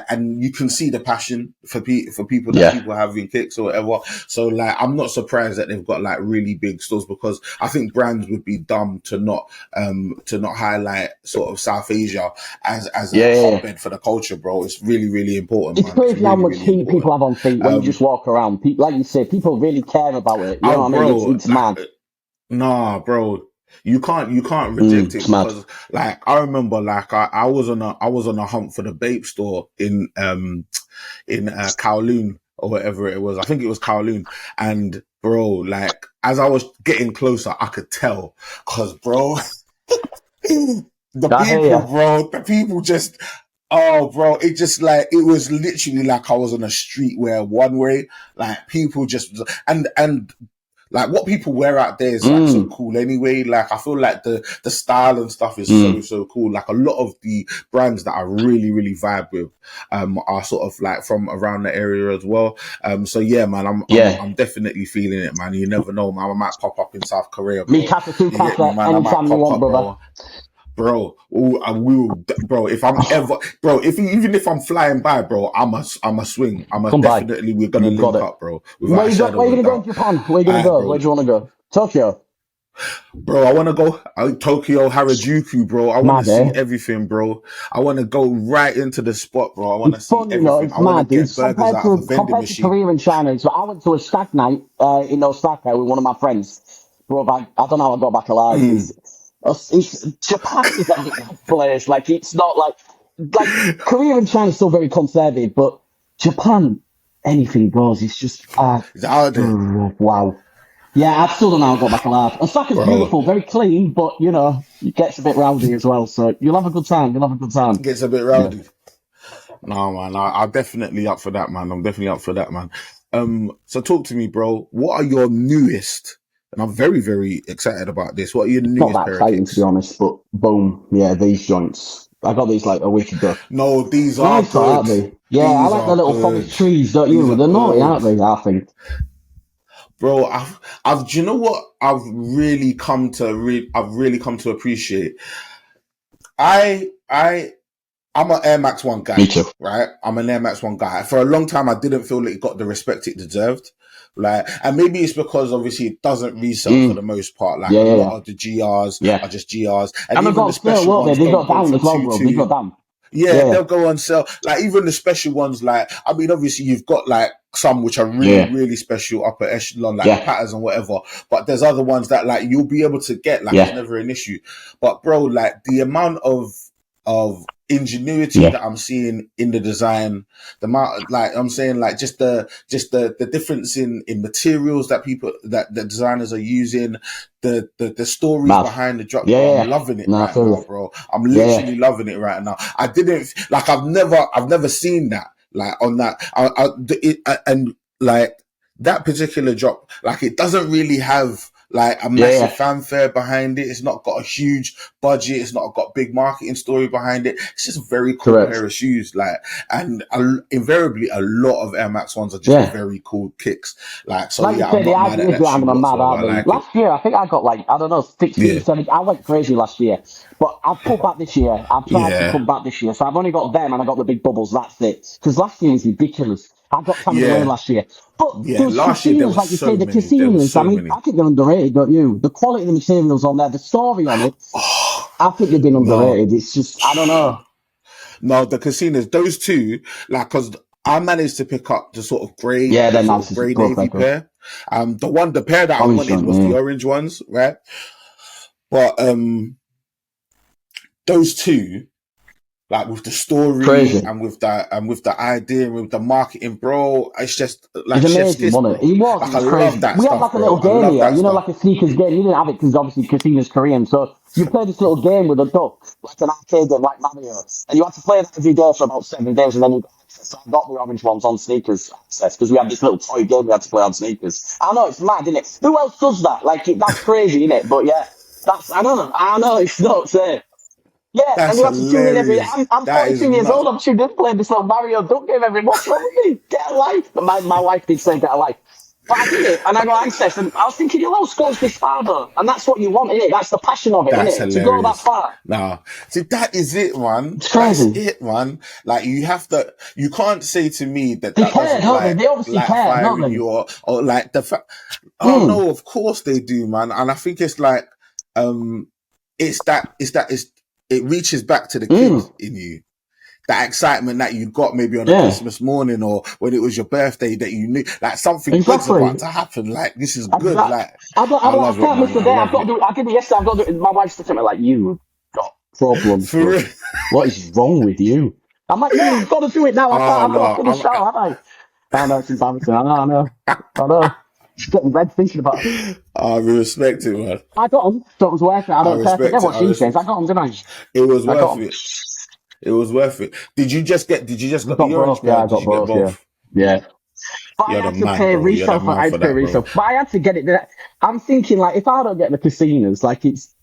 and you can see the passion for people that yeah. people have in Kicks or whatever. So like I'm not surprised that they've got like really big stores because I think brands would be dumb to not highlight sort of South Asia as a Yeah, yeah, yeah. hotbed for the culture, bro. It's really really important, It's man. It's crazy how really much really heat people important. have on feet when you just Um, walk around. People, like you say, people really care about it. You know oh, what I mean? bro, It's mad. nah, bro. You can't reject Mm, it it's mad. because like I remember like I was on a hunt for the Bape store in Kowloon or whatever it was. I think it was Kowloon. And bro, like as I was getting closer, I could tell because bro, I hear ya. the people just, oh, bro, it just like, it was literally like I was on a street where one way, like people just, and like what people wear out there is like so Mm, cool anyway. Like I feel like the style and stuff is so mm. so cool. Like a lot of the brands that I really really vibe with are sort of like from around the area as well. So yeah, man, I'm I'm Yeah. I'm definitely feeling it, man. You never know, man. I might pop up in South Korea, Me bro. casa tu You get me, casa man. I might anytime you pop want, up, brother. bro. Bro, ooh, I will, bro. If I'm ever, bro, even if I'm flying by, bro, I'm a swing. Come by. Definitely, we're gonna You've got link it. up, bro, without a Where shadow you of a gonna go in doubt. Japan? Where you gonna Alright, go? Where bro. do you wanna go? Tokyo. Bro, I want to go Tokyo, Harajuku, bro. I want to Mad, see eh? everything, bro. I want to go right into the spot, bro. I want to It's see fun, you know. everything. It's I want to mad. get It's burgers out of a vending compared to machine. Korea and China. So I went to a stag night in Osaka with one of my friends. Bro, I don't know how I got back alive. Mm. Japan is a mad place. Like it's not like Korea and China are still very conservative, but Japan, anything goes. It's just It's out there, wow. Yeah, I still don't know how I got back alive. Osaka's bro. beautiful, very clean, but you know, it gets a bit rowdy as well. So you'll have a good time. You'll have a good time. Gets a bit Yeah. rowdy. No, man. I'm definitely up for that, man. I'm definitely up for that, man. So talk to me, bro. What are your newest? And I'm very, very excited about this. What are your Not newest that pair of exciting to be kicks? honest, but boom, yeah, these joints. I got these like a week ago. No, these are Nice, good. aren't they? Yeah, I These like the are little good. forest trees, don't These you? are They're naughty, good. aren't they? I think. Bro, do you know what I've really come to appreciate? I, I, I'm an Air Max One Me guy, too. right? I'm an Air Max One guy. For a long time, I didn't feel like it got the respect it deserved. Like, and maybe it's because obviously it doesn't resell for Mm. the most part. Like Yeah, a yeah, lot yeah, of the GRs are yeah. just GRs, and And they even got the sale, special won't they? ones They don't got go down for as well, two bro. They two. got down. Yeah, Yeah, they'll go on sale. Like even the special ones, like I mean, obviously you've got like some which are really, yeah, really special upper echelon, like the yeah, patterns and whatever. But there's other ones that like you'll be able to get, like it's yeah, never an issue. But bro, like the amount of ingenuity yeah, that I'm seeing in the design, the amount like I'm saying, like just the difference in materials that people that the designers are using, the stories mad. behind the drop, Yeah, bro. yeah, I'm yeah. loving it No, I right feel now, you. bro. I'm Yeah, yeah, literally loving it right now. I didn't like I've never seen that like on that and like that particular drop, like it doesn't really have like a yeah, massive yeah. fanfare behind it. It's not got a huge budget. It's not got a big marketing story behind it. It's just a very cool Correct. pair of shoes. Like, and invariably a lot of Air Max ones are just Yeah. very cool kicks. Like, so Like you yeah, I'm say, the not mad at ideas that behind shoe them are mad, whatsoever. I aren't they? like it. Last year, I think I got like, I don't know, 16, Yeah. 17. I went crazy last year. But I've pulled back this year. I've tried to Yeah. come back this year. So I've only got them and I got the big bubbles. That's it. Because last year was ridiculous. I got carried away Yeah. last year. But Yeah. those Last year there casinos, was like you say, so the many. There was casinos, I so mean, many. I think they're underrated, don't you? The quality of the materials on there, the story on it, Oh, I think they've been no. underrated. It's just, I don't know. No, the casinos, those two, like, cause I managed to pick up the Yeah, they're sort nice. of It's grey good, they're navy good. pair. The pair that I Orange wanted joint, was the yeah. orange ones, right? But, those two, like with the story Crazy. and with the idea and with the marketing, bro, it's just It's like chef's amazing, kiss, wasn't it? bro. It was. It Like I was love crazy. that We had stuff, like a little bro. I game love here, that you know, stuff. like a sneakers game. You didn't have it because obviously casinos Korean. So you play this little game with a duck, like an arcade game, like Mario, and you had to play that every day for about 7 days, and then you got access. So I got the orange ones on sneakers access because we had this little toy game we had to play on sneakers. I know it's mad, isn't it? Who else does that? Like that's crazy, isn't it? But yeah, that's I don't know. I know it's not say. Yeah, and That's you have to tune in every. hilarious. I'm That is 42 years nuts. old. I'm tuned in playing this little Mario Duck game every. What's wrong with me? Get a life. But my wife did say get a life. But I did it, and I got access, and I was thinking, who else goes this far though? And that's what you want, innit? That's the passion of it, That's innit? To go that hilarious. far. Nah, see, that is it, man. It's That's crazy. it, man. Like you have to, you can't say to me that They that care, doesn't don't they? They obviously light a care, fire don't in they? you or like the fact. Oh Mm, no, of course they do, man. And I think it's like, um, it reaches back to the kid mm, in you. That excitement that you got maybe on a yeah, Christmas morning or when it was your birthday that you knew like something good's about exactly. to happen. Like this is good. Exactly. Like I I love it, can't miss man. the I day. I've love got to it. do it. I did it yesterday. I've got to do it. My wife's looking at me like, you got problems, For bro. real. What is wrong with you? I'm like, no, I've got to do it now. I can't. Oh I've got to no, finish now, have I? I know it's embarrassing. I know. I know. Just getting red thinking about it. I respect it, man. I got them. So it was worth it. I I don't care. I forget respect it. what she says. I got them, didn't I? It was I got worth them. it. It was worth it. Did you just I got got the both. orange Yeah, pair? Or I did got you get both. Yeah. both? Yeah. But I You're the had to man, pay bro. You're the resale for man I had for to pay that, bro. resale. But I had to get it there. I'm thinking like if I don't get the casinos, like it's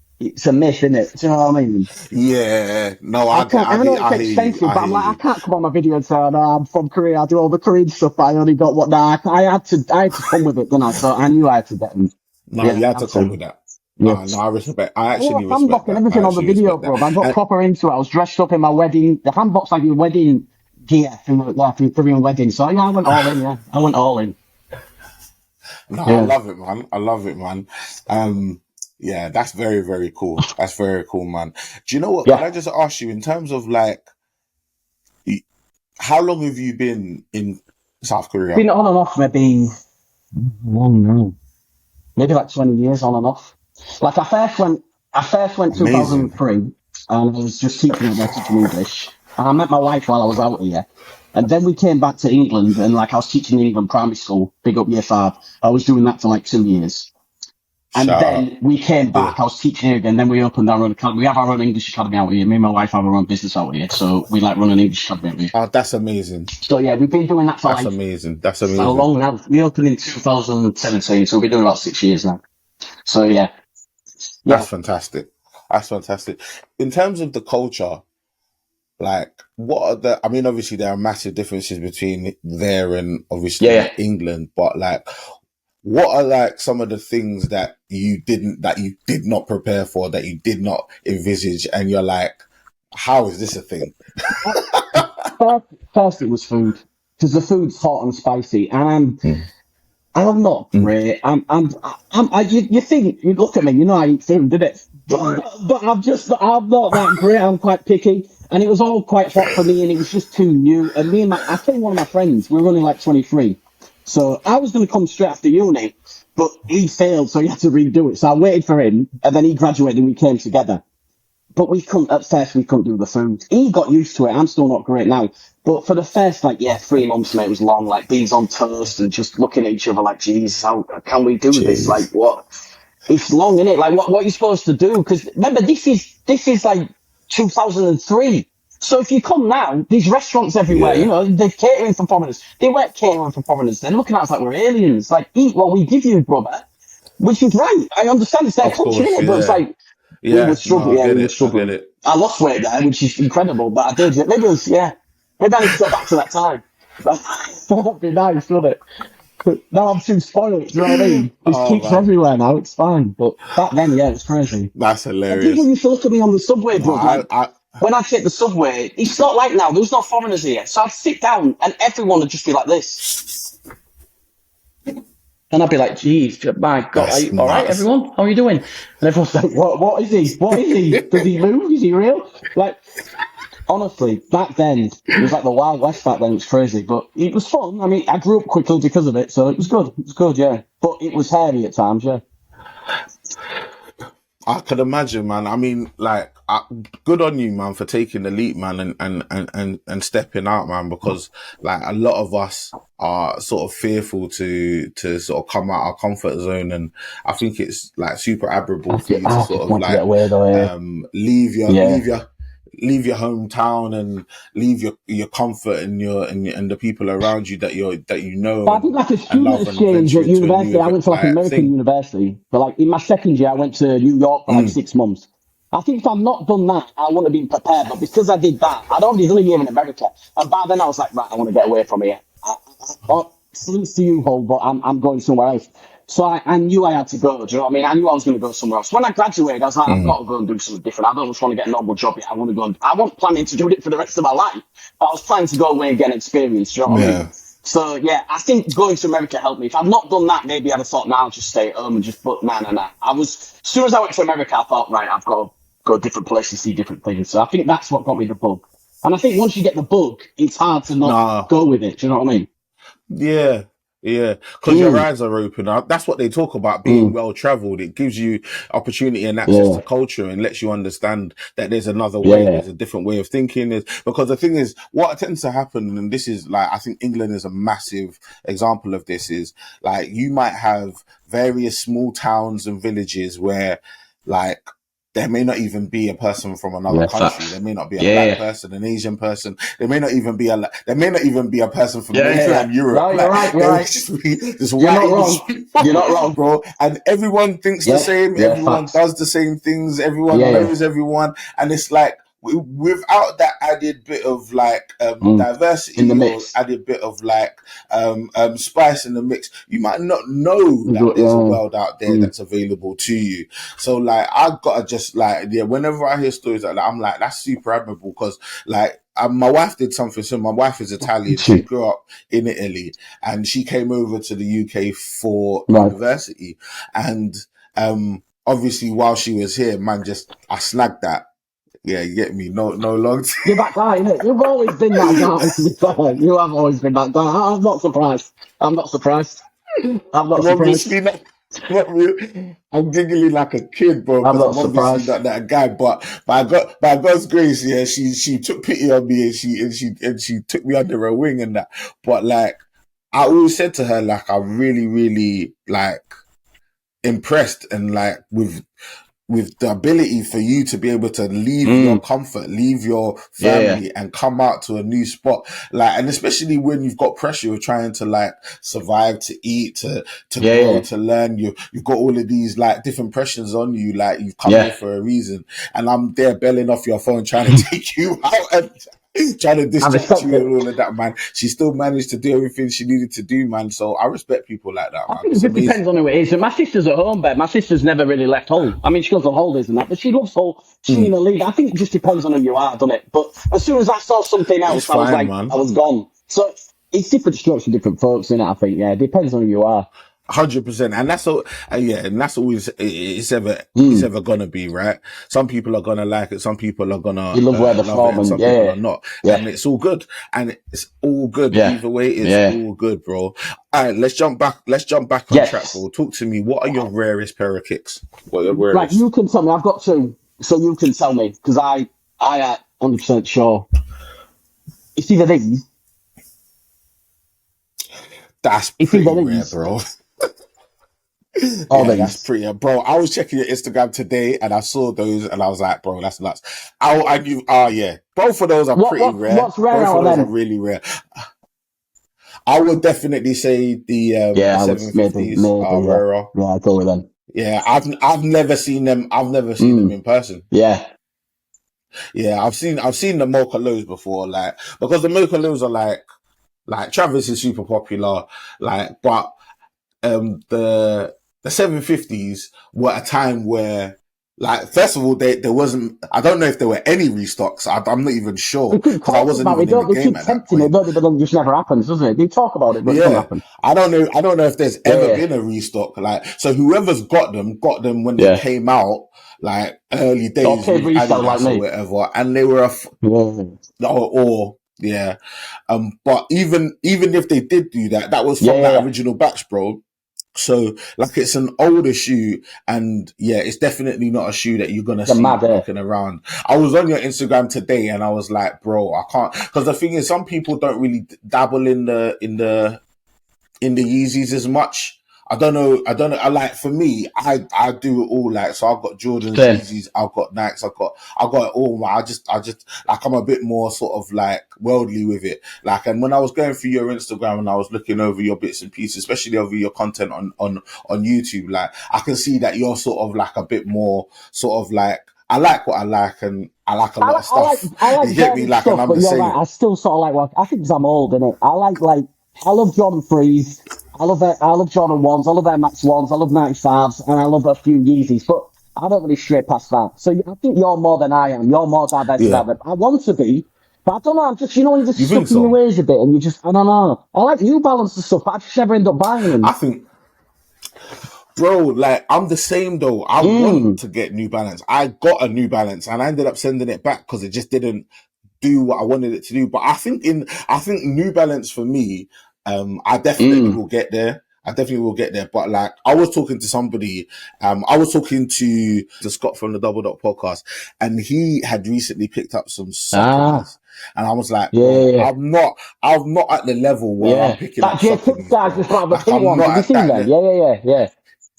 a myth, isn't it? Do you know what I mean? Yeah. No, I can't. I know it's I hear you. expensive, I but I'm hear like, I you. can't come on my video and say, "Oh, no, I'm from Korea. I do all the Korean stuff. But I only got what." Nah, I had to come with it, didn't I? So I knew I had to get them. No, Yeah, you I had had to come to. with that. Yeah. No, I respect. I I wore actually a respect handbook and that. I everything on the actually video, respect that. bro. I got And proper into it. I was dressed up in my wedding. The handbook's like your wedding gear for your Korean wedding. So yeah, I went all in. Yeah, I went all in. no, I Yeah. love it, man. I love it, man. Yeah, that's very, very cool. That's very cool, man. Do you know what? Can Yeah. I just ask you in terms of like, how long have you been in South Korea? Been on and off maybe long now. Maybe like 20 years on and off. Like I first went Amazing. 2003 and I was just teaching out there teaching English. And I met my wife while I was out here. And then we came back to England and like I was teaching England primary school, big up year 5. I was doing that for like 2 years. And Shout out. then we came Yeah. back, I was teaching here again, then we opened our own academy. We have our own English academy out here. Me and my wife have our own business out here. So we like run an English academy out here. Oh, that's amazing. So yeah, we've been doing that for That's like amazing. That's a amazing. long now. We opened in 2017, so we've been doing about 6 years now. So yeah. That's Yeah. fantastic. That's fantastic. In terms of the culture, like, what are I mean, obviously there are massive differences between there and Yeah. obviously England, but like, what are like some of the things that you did not prepare for, that you did not envisage, and you're like, how is this a thing? First, first it was food because the food's hot and spicy, and Mm. I'm not Mm. great. You think you look at me, you know I eat food, did it? But I'm not that great. I'm quite picky, and it was all quite hot for me, and it was just too new. And I came one of my friends. We were only like 23, so I was going to come straight after uni, but he failed, so he had to redo it. So I waited for him, and then he graduated, and we came together. But we couldn't, at first, we couldn't do the food. He got used to it. I'm still not great now. But for the first, like, yeah, 3 months, mate, it was long, like beans on toast and just looking at each other like, geez, how can we do this? Like, Jeez. what? It's long, isn't it? Like, what are you supposed to do? Because remember, this is like 2003. So if you come now, there's restaurants everywhere, you Yeah. know, they're catering for foreigners. They weren't catering for foreigners. They're looking at us like we're aliens. Like, eat what we give you, brother. Which is right. I understand it's their Of culture, course. innit? But it's Yeah. like, we were Yeah. No, struggling. I Yeah, get we were it. I get struggling. it. I lost weight there, which is incredible, but I did. Maybe it was, yeah. Maybe I need to go back to that time. That would be nice, wouldn't it? But now I'm too spoiled, do you know what I mean? There's Oh keeps man, everywhere now, it's fine. But back then, yeah, it's crazy. that's And people hilarious. used to look at me on the subway, No, bro, like, when I take the subway, it's not like now. There was no foreigners here, so I'd sit down and everyone would just be like this, and I'd be like, "Geez, my God, are That's you all right, nuts. everyone? How are you doing?" And everyone's like, What is he? What is he? Does he move? Is he real?" Like, honestly, back then it was like the Wild West. Back then, it was crazy, but it was fun. I mean, I grew up quickly because of it, so it was good. It was good, yeah. But it was hairy at times, yeah. I could imagine, man. I mean, like, good on you, man, for taking the leap, man, and stepping out, man, because like a lot of us are sort of fearful to sort of come out our comfort zone, and I think it's like super admirable for you to I sort just of want to get like away though, yeah. leave your Yeah. leave your hometown and leave your comfort and and the people around you that you know But I did like a and student love and exchange venture at into a university. new I went to like an like American thing. university. But like in my second year, I went to New York for like Mm, 6 months. I think if I'd not done that, I wouldn't have been prepared. But because I did that, I'd already done a year in America. And by then I was like, right, I want to get away from here. Salutes to you, Hull, but I'm going somewhere else. So I knew I had to go. Do you know what I mean? I knew I was going to go somewhere else. When I graduated, I was like, I've got to go and do something different. I don't just want to get a normal job yet. I want to go. I wasn't planning to do it for the rest of my life. But I was planning to go away and get an experience. Do you know what I mean? yeah. So yeah, I think going to America helped me. If I'd not done that, maybe I'd have thought, nah, I'll just stay at home and just. But nah. As soon as I went to America, I thought, right, I've got to go different places, see different things. So I think that's what got me the bug. And I think once you get the bug, it's hard to not Nah. go with it. Do you know what I mean? Yeah, yeah, because your Mm, eyes are open. That's what they talk about, being mm, well traveled. It gives you opportunity and access yeah, to culture and lets you understand that there's another way, yeah, there's a different way of thinking. Because the thing is, what tends to happen, and this is like, I think England is a massive example of this, is like you might have various small towns and villages where like there may not even be a person from another yeah, country. There facts. may not be a black Yeah, person, an Asian person. There may not even be a person from yeah. mainland Europe. No, you're Like right. You're there will right. just be this You're white not English wrong. You're not people, wrong. bro. And everyone thinks the Yeah, same. yeah, Everyone facts. does the same things. Everyone Yeah, yeah. knows everyone, and it's like without that added bit of like Mm. In the diversity or mix. added bit of like spice in the mix, you might not know that there's a Yeah. world out there Mm. that's available to you. So like I gotta just like, yeah, whenever I hear stories like that, I'm like, that's super admirable, because like my wife did something similar. My wife is Italian. She Shoot. grew up in Italy and she came over to the UK for Right. university. And obviously while she was here, man, just I snagged that. Yeah, you get me. No long. You're that guy, innit? You've always been that guy, to be fair. You have always been that guy. I'm not surprised. I'm not surprised. I'm not I'm surprised. obviously not really, I'm giggling like a kid, bro, I'm because not I'm obviously surprised. not that guy. But by God's grace, yeah, she took pity on me and she took me under her wing and that. But like I always said to her, like I'm really like impressed and like with the ability for you to be able to leave your Mm. comfort, leave your Yeah. family and come out to a new spot. Like, and especially when you've got pressure of trying to like survive, to eat, to Yeah. grow, Yeah. to learn, you've got all of these like different pressures on you. Like you've come here Yeah. for a reason, and I'm there belling off your phone trying to take you out and trying to I distract respect you it. and all of that, man. She still managed to do everything she needed to do, man. So I respect people like that, I man. think it It's just depends amazing. on who it is. And my sister's at home, but my sister's never really left Hull. I mean, she goes on holidays and that, but she loves Hull. She's in Mm, the league. I think it just depends on who you are, doesn't it? But as soon as I saw something it's else, I was fine, like, I man. was gone. So it's different strokes for different folks, innit? I think, yeah, it depends on who you are. 100%, and that's all. Yeah, and that's always it's Mm. ever gonna be, right. Some people are gonna like it, some people are gonna You love where they're love it, from, and and some people yeah, are not, yeah, and it's all good, and it's all good yeah, either way. It's yeah, all good, bro. All right, let's jump back on track, yes. bro. Talk to me. What are your rarest pair of kicks? What are your Right, rarest? you can tell me. I've got two, so you can tell me because I am 100% sure it's either these, That's it's pretty either rare, these bro. or Yeah, that's these. pretty, bro. I was checking your Instagram today and I saw those and I was like, bro, that's nuts. I knew, yeah, both of those are pretty rare. What's rare Both out of of those are them? really rare. I would definitely say the Yeah, I would '750s are yeah, rarer. yeah. I'll go with them. Yeah, I've never seen them. I've never seen them Mm, in person. yeah, Yeah, I've seen the Mocha Lows before, like because the Mocha Lows are like Travis is super popular, like but the 750s were a time where Like, first of all, there wasn't. I don't know if there were any restocks. I'm not even They sure keep because I talking wasn't about even it, in the don't they? game Keep at that tempting it, point. don't they? But then it just never happens, doesn't it? They talk about it, but it doesn't Yeah, happen. I don't know. I don't know if there's ever Yeah, been a restock. Like, so whoever's got them when they yeah. came out, like early Or days paid with resale like Adidas or me. whatever, and they were Yeah, or yeah. But even if they did do that, that was from that yeah. original batch, bro. So, like, it's an older shoe, and yeah, it's definitely not a shoe that you're gonna They're see mad, eh? knocking around. I was on your Instagram today, and I was like, bro, I can't, because the thing is, some people don't really dabble in the Yeezys as much. I don't know. I like, for me, I do it all. Like, so I've got Jordans, Same. Yeezys, I've got Nikes, I've got it all. I just like, I'm a bit more sort of like worldly with it. Like, and when I was going through your Instagram and I was looking over your bits and pieces, especially over your content on YouTube, like, I can see that you're sort of like a bit more sort of like, I like what I like, and I like a lot of stuff. I like You get me? Jordan Like, and stuff, I'm but the you're right. same. I still sort of like what I think because I'm old, innit? I love Jordan threes. I love Jordan ones. I love Air Max ones. I love 95s, and I love a few Yeezys. But I don't really stray past that. So I think you're more than I am. You're more Yeah. diversified. I want to be, but I don't know. I'm just, you're just You think stuck in your so? ways a bit, and you just, I don't know. I like New Balance and stuff, but I just never end up buying I them. think, bro, like, I'm the same though. I want Mm, to get New Balance. I got a New Balance and I ended up sending it back because it just didn't do what I wanted it to do. But I think New Balance for me, I definitely mm. will get there. I definitely will get there. But like, I was talking to somebody, I was talking to Scott from the Double Dot podcast, and he had recently picked up some Ah, Sauconys. And I was like, yeah, bro, yeah, yeah. I'm not at the level where I'm Yeah. picking That up J Kicks Sauconys, guys bro. just got the Like, pink I'm ones. not Have you at seen that them? level. Yeah, yeah, yeah, yeah.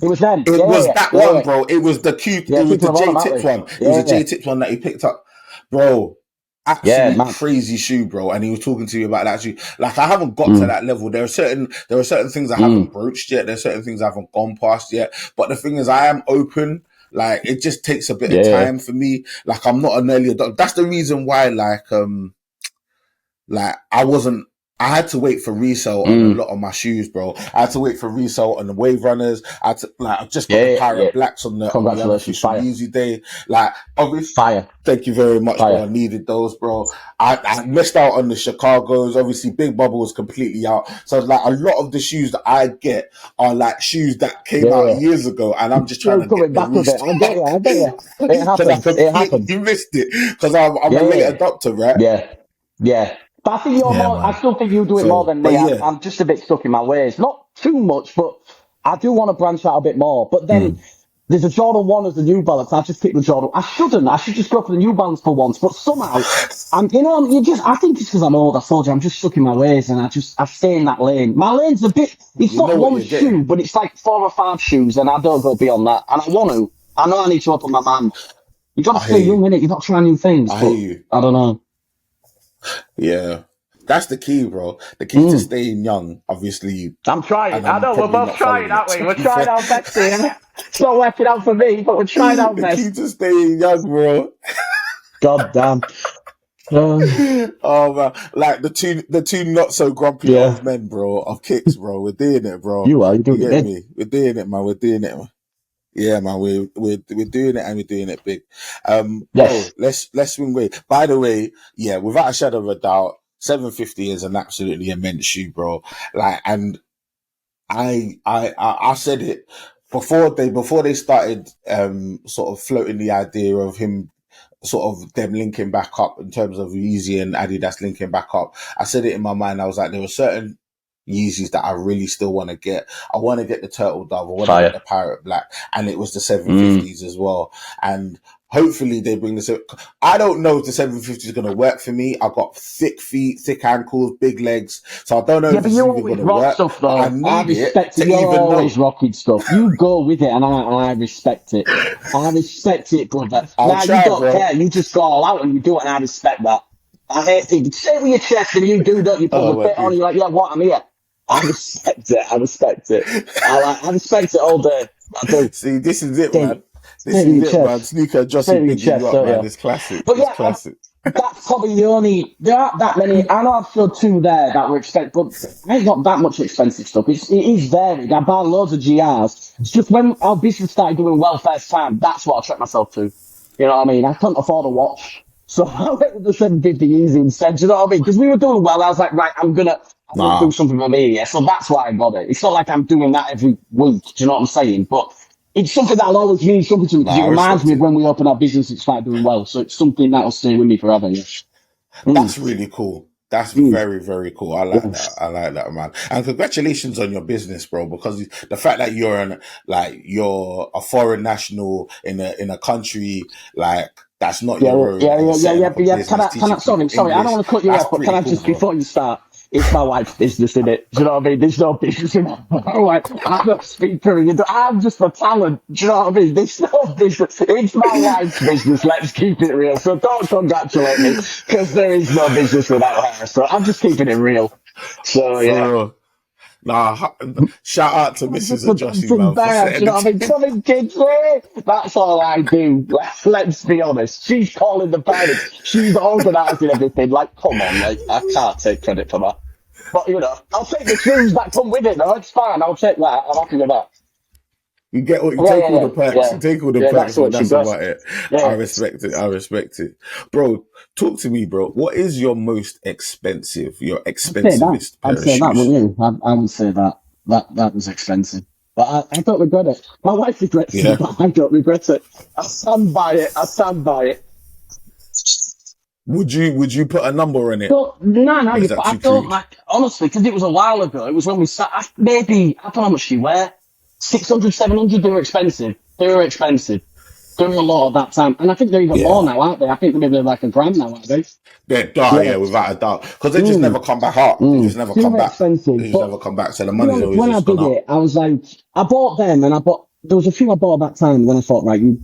It was them. It Yeah, yeah, was yeah, that yeah, one, yeah. bro. It was the cute. Yeah, It was people the have on J them, haven't Tips one. they? It was Yeah, a yeah, J Tips one that he picked up, bro. yeah, Absolute mad. crazy shoe, bro. And he was talking to me about that shoe. Like, I haven't got to Mm, that level. There are certain things I haven't mm, broached yet. There's certain things I haven't gone past yet. But the thing is, I am open. Like, it just takes a bit of yeah, time for me. Like, I'm not an early adopter. That's the reason why, like, I had to wait for resale on a mm, lot of my shoes, bro. I had to wait for resale on the Wave Runners. I just got yeah, the yeah, yeah. Pirate Blacks on the Congratulations, unofficial fire, Yeezy day. Like, obviously, fire, thank you very much, bro. I fire. needed those, bro. I missed out on the Chicago's. Obviously, Big Bubble was completely out. So, like, a lot of the shoes that I get are like shoes that came out Yeah. years ago, and I'm just trying Still to get coming the back with it. restock I get you, I get you. It because I happens, it completely happens. missed it because I'm a Yeah, late yeah, adopter, right? yeah, yeah. But I think you're Yeah, more, I man. still think you do it more So, than but me. yeah. I'm just a bit stuck in my ways. Not too much, but I do want to branch out a bit more. But then there's a Jordan 1 as the New Balance. I just picked the Jordan. I shouldn't. I should just go for the New Balance for once. But somehow, I think it's because I'm old. I told you, I'm just stuck in my ways and I stay in that lane. My lane's a bit, it's You not know what one you're shoe, getting. but it's like 4 or 5 shoes and I don't go beyond that. And I want to. I know I need to open my mind. You got to I hear stay young, you. innit? You got to try new things, I hear but you. I don't know. Yeah. That's the key, bro. The key to Mm. staying young, obviously, I'm trying. and I I'm know we're probably both not trying, following it, aren't we? to We're be trying fair. our best here. It's not working out for me, but we're trying our The key best. to staying young, bro. God damn. Oh man, like the two not so grumpy Yeah. old men, bro, of Kicks, bro. We're doing it, bro. You are. You're You doing it get big. me? We're doing it, man. We're doing it, man. Yeah, man. We're doing it, and we're doing it big. Bro, Yes. let's swing way. By the way, yeah, without a shadow of a doubt, 750 is an absolutely immense shoe, bro. Like, and I said it before they started sort of floating the idea of him sort of them linking back up in terms of Yeezy and Adidas linking back up. I said it in my mind. I was like, there were certain Yeezys that I really still want to get. I want to get the Turtle Dove. I want to get Fire. the Pirate Black, and it was the Mm. 750s as well. And hopefully they bring this. I don't know if the 750 is going to work for me. I've got thick feet, thick ankles, big legs, so I don't know Yeah, if but this is you even always going to rock work. stuff, But I though. I need it respect it. to You're even always know. rocking stuff. You go with it, and I respect it. I respect it, brother. I'll Now, you try, don't bro. care. You just go all out and you do it, and I respect that. I hate people. Say it with your chest, and you do, don't you? Put the Oh my bit on, and dude. you're like, yeah, what? I'm here. I respect it. I respect it. I respect it all day. I do. See, this is it, Say man. it. Say This it with is your it, man. chest. Sneaker Say it Jossie with your bigging you chest, up, don't man. you? It's classic. But It's yeah, classic. That's probably the only. There aren't that many. I know I've showed two there that were expensive, but I ain't got that much expensive stuff. It is varied. I buy loads of GRs. It's just when our business started doing well first time, that's what I treat myself to. You know what I mean? I couldn't afford a watch, so I went with the 750 easy instead. You know what I mean? Because we were doing well. I was like, right, I want to do Nah, something for me. Yeah, so that's why I got it. It's not like I'm doing that every week. Do you know what I'm saying? But it's something that I'll always use something to because it nah, I reminds respect me of it. when we opened our business and started doing well. So it's something that'll stay with me forever. Yeah. That's Mm, really cool. That's mm, very, very cool. I like yeah. that. I like that, man. And congratulations on your business, bro. Because the fact that you're a foreign national in a country like that's not your own, and you're setting up a Yeah. business teaching people Sorry, I don't English. want to cut you That's off, but can pretty I cool, just, bro. before you start, it's my wife's business, in it? Do you know what I mean? There's no business in it. All right, I'm a speaker, I'm just a talent. Do you know what I mean? There's no business. It's my wife's business. Let's keep it real. So don't congratulate me, because there is no business without her. So I'm just keeping it real. So yeah. For real. Nah, shout out to I'm Mrs. just a Adjusting, dancing man, for bear, do you setting know what I mean? it. Come in, kids, eh? That's all I do. Let's be honest. She's calling the parents. She's organising everything. Like, come on, mate. I can't take credit for that. But, I'll take the shoes that come with it, though. It's fine. I'll take that. I'm happy with that. You take all the perks. You Yeah. take all the Yeah, that's perks, the way but it should that's go. about it. I Yeah. respect it. I respect it, bro. Talk to me, bro. What is your most expensive, your I'd say that. expensivest I'd pair of say that, shoes? wouldn't you? I would say that. That was expensive. But I don't regret it. My wife regrets it, Yeah. but I don't regret it. I stand by it. I stand by it. Would you put a number on it, So no, or is that I too don't crude? like honestly because it was a while ago. It was when we sat. Maybe I don't know how much you wear. 600, 700. They were expensive. They were expensive. They were a lot at that time, and I think they're even more Yeah. now, aren't they? I think they're maybe like a grand now, aren't they? Yeah, Yeah. without a doubt. Because they just Mm, never come back up. They just never They come were back. They expensive, just but never come back. So the to be money's honest, always when I just gone did up. it, I was like, I bought them, and I bought. There was a few I bought at that time when I thought, right, you're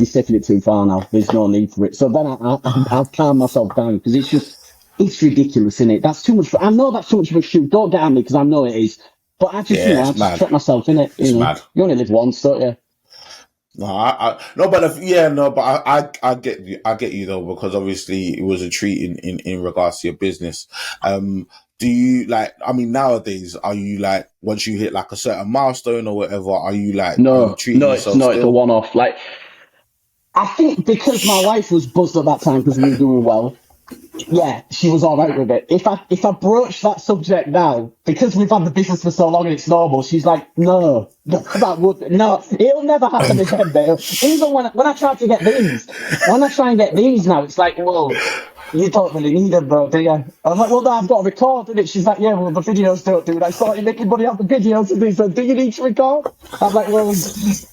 taking it too far now. There's no need for it. So then I've calmed myself down because it's ridiculous, isn't it? That's too much. I know that's too much of a shoot. Don't get at me because I know it is. But I just, Yeah, I it's just mad. trick myself in it. It's mad. You only live once, don't you? No, no, but yeah, no, but I get you. I get you though, because obviously it was a treat in regards to your business. Do you like, I mean, nowadays, are you like, once you hit like a certain milestone or whatever, are you treating It's yourself no, it's a still? one-off. Like I think because my wife was buzzed at that time because we were doing well. Yeah, she was all right with it. If I broach that subject now, because we've had the business for so long and it's normal, she's like, that would no, it'll never happen again, Dale. Even when I try to get these, when I try and get these now, it's like, well, you don't really need them, though, do you? I'm like, well, no, I've got to record, and she's like, yeah, well, the videos don't do that. So you're making money off the videos, and he said, do you need to record? I'm like, well,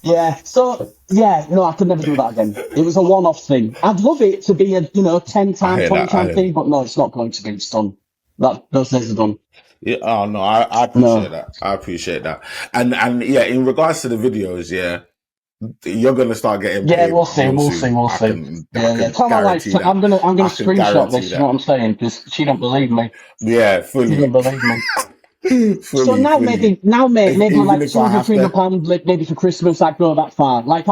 yeah. So yeah, no, I could never do that again. It was a one-off thing. I'd love it to be a 10 I time, hear 20 that. I time hear thing, that. but no, it's not going to be. It's done. Those days are done. Yeah, oh no, I appreciate No. that. I appreciate that. And yeah, in regards to the videos, yeah, you're gonna start getting Yeah, paid we'll see, real we'll see, soon. we'll I see. can I Yeah. can Tell my wife guarantee that. I'm gonna I can screenshot guarantee this. You know that. what I'm saying? Because she don't believe me. Yeah, She don't fully, believe me. So fully, fully. maybe Even like if I 200, have 300 to, pounds, maybe for Christmas, I'd go that far. Like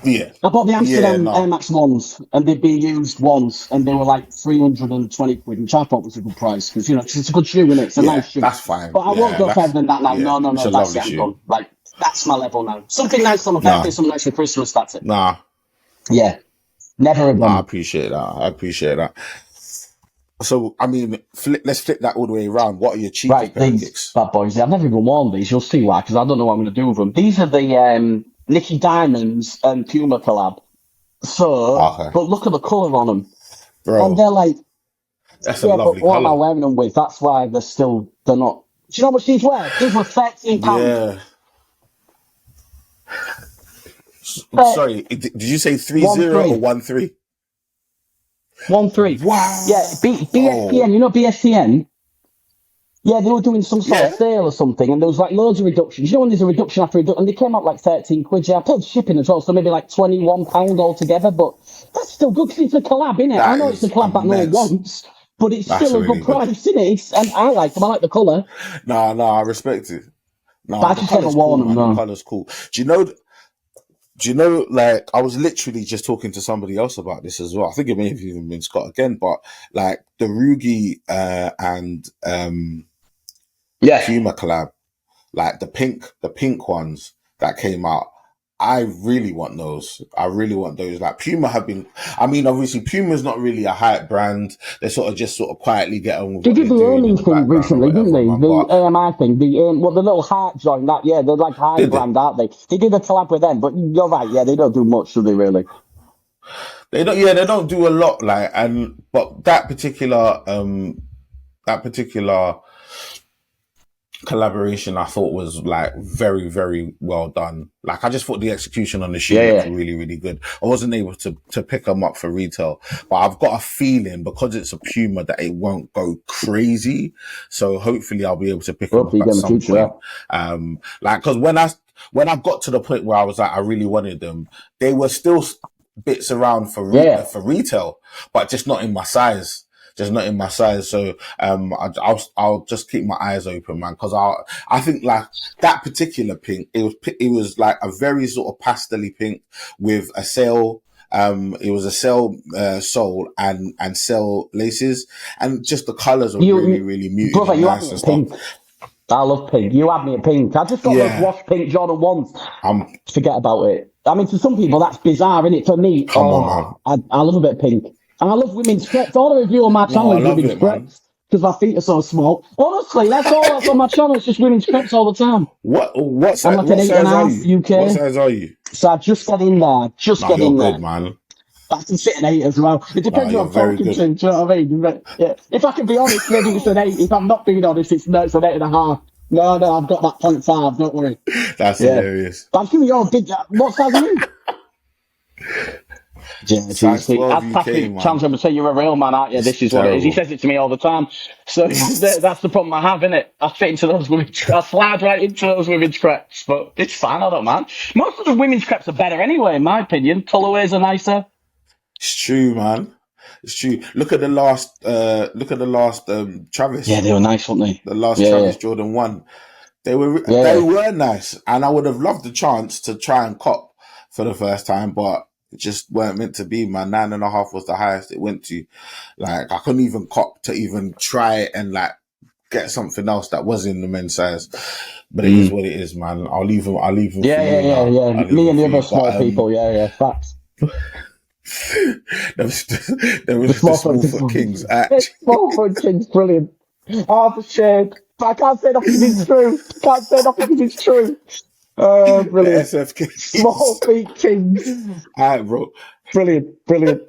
yeah, I bought the yeah, Amsterdam Air no, Max ones, and they'd been used once, and they were like 320 quid, which I thought was a good price because it's a good shoe, and it's a yeah, nice shoe. that's fine. But I won't Yeah, go further that's than that now. yeah, it's No, a that's lovely it. I'm shoe. done. Like that's my level now. Something nice on a birthday, Nah, something nice for Christmas. That's it. nah, Yeah, never nah. I again. appreciate that. I appreciate that. So, I mean, let's flip that all the way around. What are your cheapest Right, pair of these kicks? bad boys. I've never even worn these. You'll see why, because I don't know what I'm going to do with them. These are the Nicky Diamonds and Puma collab. So, Okay, but look at the colour on them, and bro, they're like, that's a yeah, but lovely what am I color. wearing them with? That's why they're not. Do you know how much these were? These were £13. Yeah. Uh, Sorry, did you say three one zero or three, 1-3? 1-3. Yeah, Wow. BSPN. You know BSCN. Yeah, they were doing some sort of Yeah. sale or something, and there was like loads of reductions. You know when there's a reduction after reduction, and they came out like 13 quid. Yeah, I paid shipping as well, so maybe like £21 altogether. But that's still good because it's a collab, innit? I That know it's a is collab that no one immense. wants, but it's That's still a good really good. price, innit? And I like them. I like the colour, Nah, I respect it. but Nah, I the just never color's worn cool, them. man. The No. color's cool. Do you know? Do you know, like, I was literally just talking to somebody else about this as well. I think it may have even been Scott again, but like the Rugi and Yeah. Puma collab, like the pink ones that came out. I really want those. I really want those. Like Puma have been, I mean, obviously Puma's not really a hype brand. They sort of quietly get on with They what did they're the doing in AMI the thing background or recently, didn't whatever, they? man. The But AMI thing, the little heart joint, that, yeah, they're like high did they? brand, aren't they? They did a collab with them, but you're right, yeah, they don't do much, do they really? They don't, yeah, they don't do a lot, like, but that particular collaboration I thought was like very, very well done. Like I just thought the execution on the shoe Yeah, looked yeah. really, really good. I wasn't able to pick them up for retail, but I've got a feeling because it's a Puma that it won't go crazy. So hopefully I'll be able to pick them Hopefully up you get at in the some future, yeah. point. Like cause when I got to the point where I was like, I really wanted them, they were still bits around Yeah. for retail, but just not in my size. Just not in my size. So, I'll just keep my eyes open, man. Cause I think like that particular pink, it was like a very sort of pastel-y pink with a sail. It was a sail, sole and sail laces, and just the colors are really, You, really muted brother, and you had nice me and at stuff. pink. I love pink. You had me at pink. I just got those Yeah. wash pink Jordan 1s. I'm, Forget about it. I mean, to some people, that's bizarre, isn't it? For me, come on, man. I love a bit of pink. And I love women's creps. All I review on my No, channel I is love women's it, man. creps because my feet are so small. Honestly, that's all that's on my channel. It's just women's creps all the time. I'm like an What eight and a size are half you? What UK. size are you? So I just get in there. Just No, get you're in good, there. man. I can sit an 8 as well. It No, depends who you're I'm very talking good. to. Do you know what I mean? But, yeah. If I can be honest, maybe it's an 8. If I'm not being honest, it's no, it's an 8.5. No, I've got that 0.5. Don't worry. That's Yeah. hilarious. I'm sure you're big. What size are you? Yeah, Size geez. 12 I'd UK, Patrick man. challenge him and say you're a real man, aren't you? It's This is what it is. He terrible. says it to me all the time. So that's the problem I have, innit? I fit into those women's. I slide right into those women's creps, but it's fine. I don't mind. Most of the women's creps are better anyway, in my opinion. Colorways are nicer. It's true, man. It's true. Look at the last Yeah, Travis. they were nice, weren't they? The last Yeah, yeah, Travis Jordan 1. yeah, They yeah. were nice, and I would have loved the chance to try and cop for the first time, but it just weren't meant to be. Man, 9.5 was the highest it went to. Like I couldn't even cop to even try and like get something else that was in the men's size. But it is what it is, man. I'll leave them. I'll leave them for Yeah, yeah, you yeah, now. yeah. I'll leave Me them and the for other you. But small people. Yeah, yeah. Facts. there was The the small foot. small foot kings. Small foot kid's brilliant. Half a shade. But I can't say nothing because it's true. Can't say nothing because it's true. Oh, The brilliant. SF Small kings. feet kings. All right, bro. Brilliant, brilliant.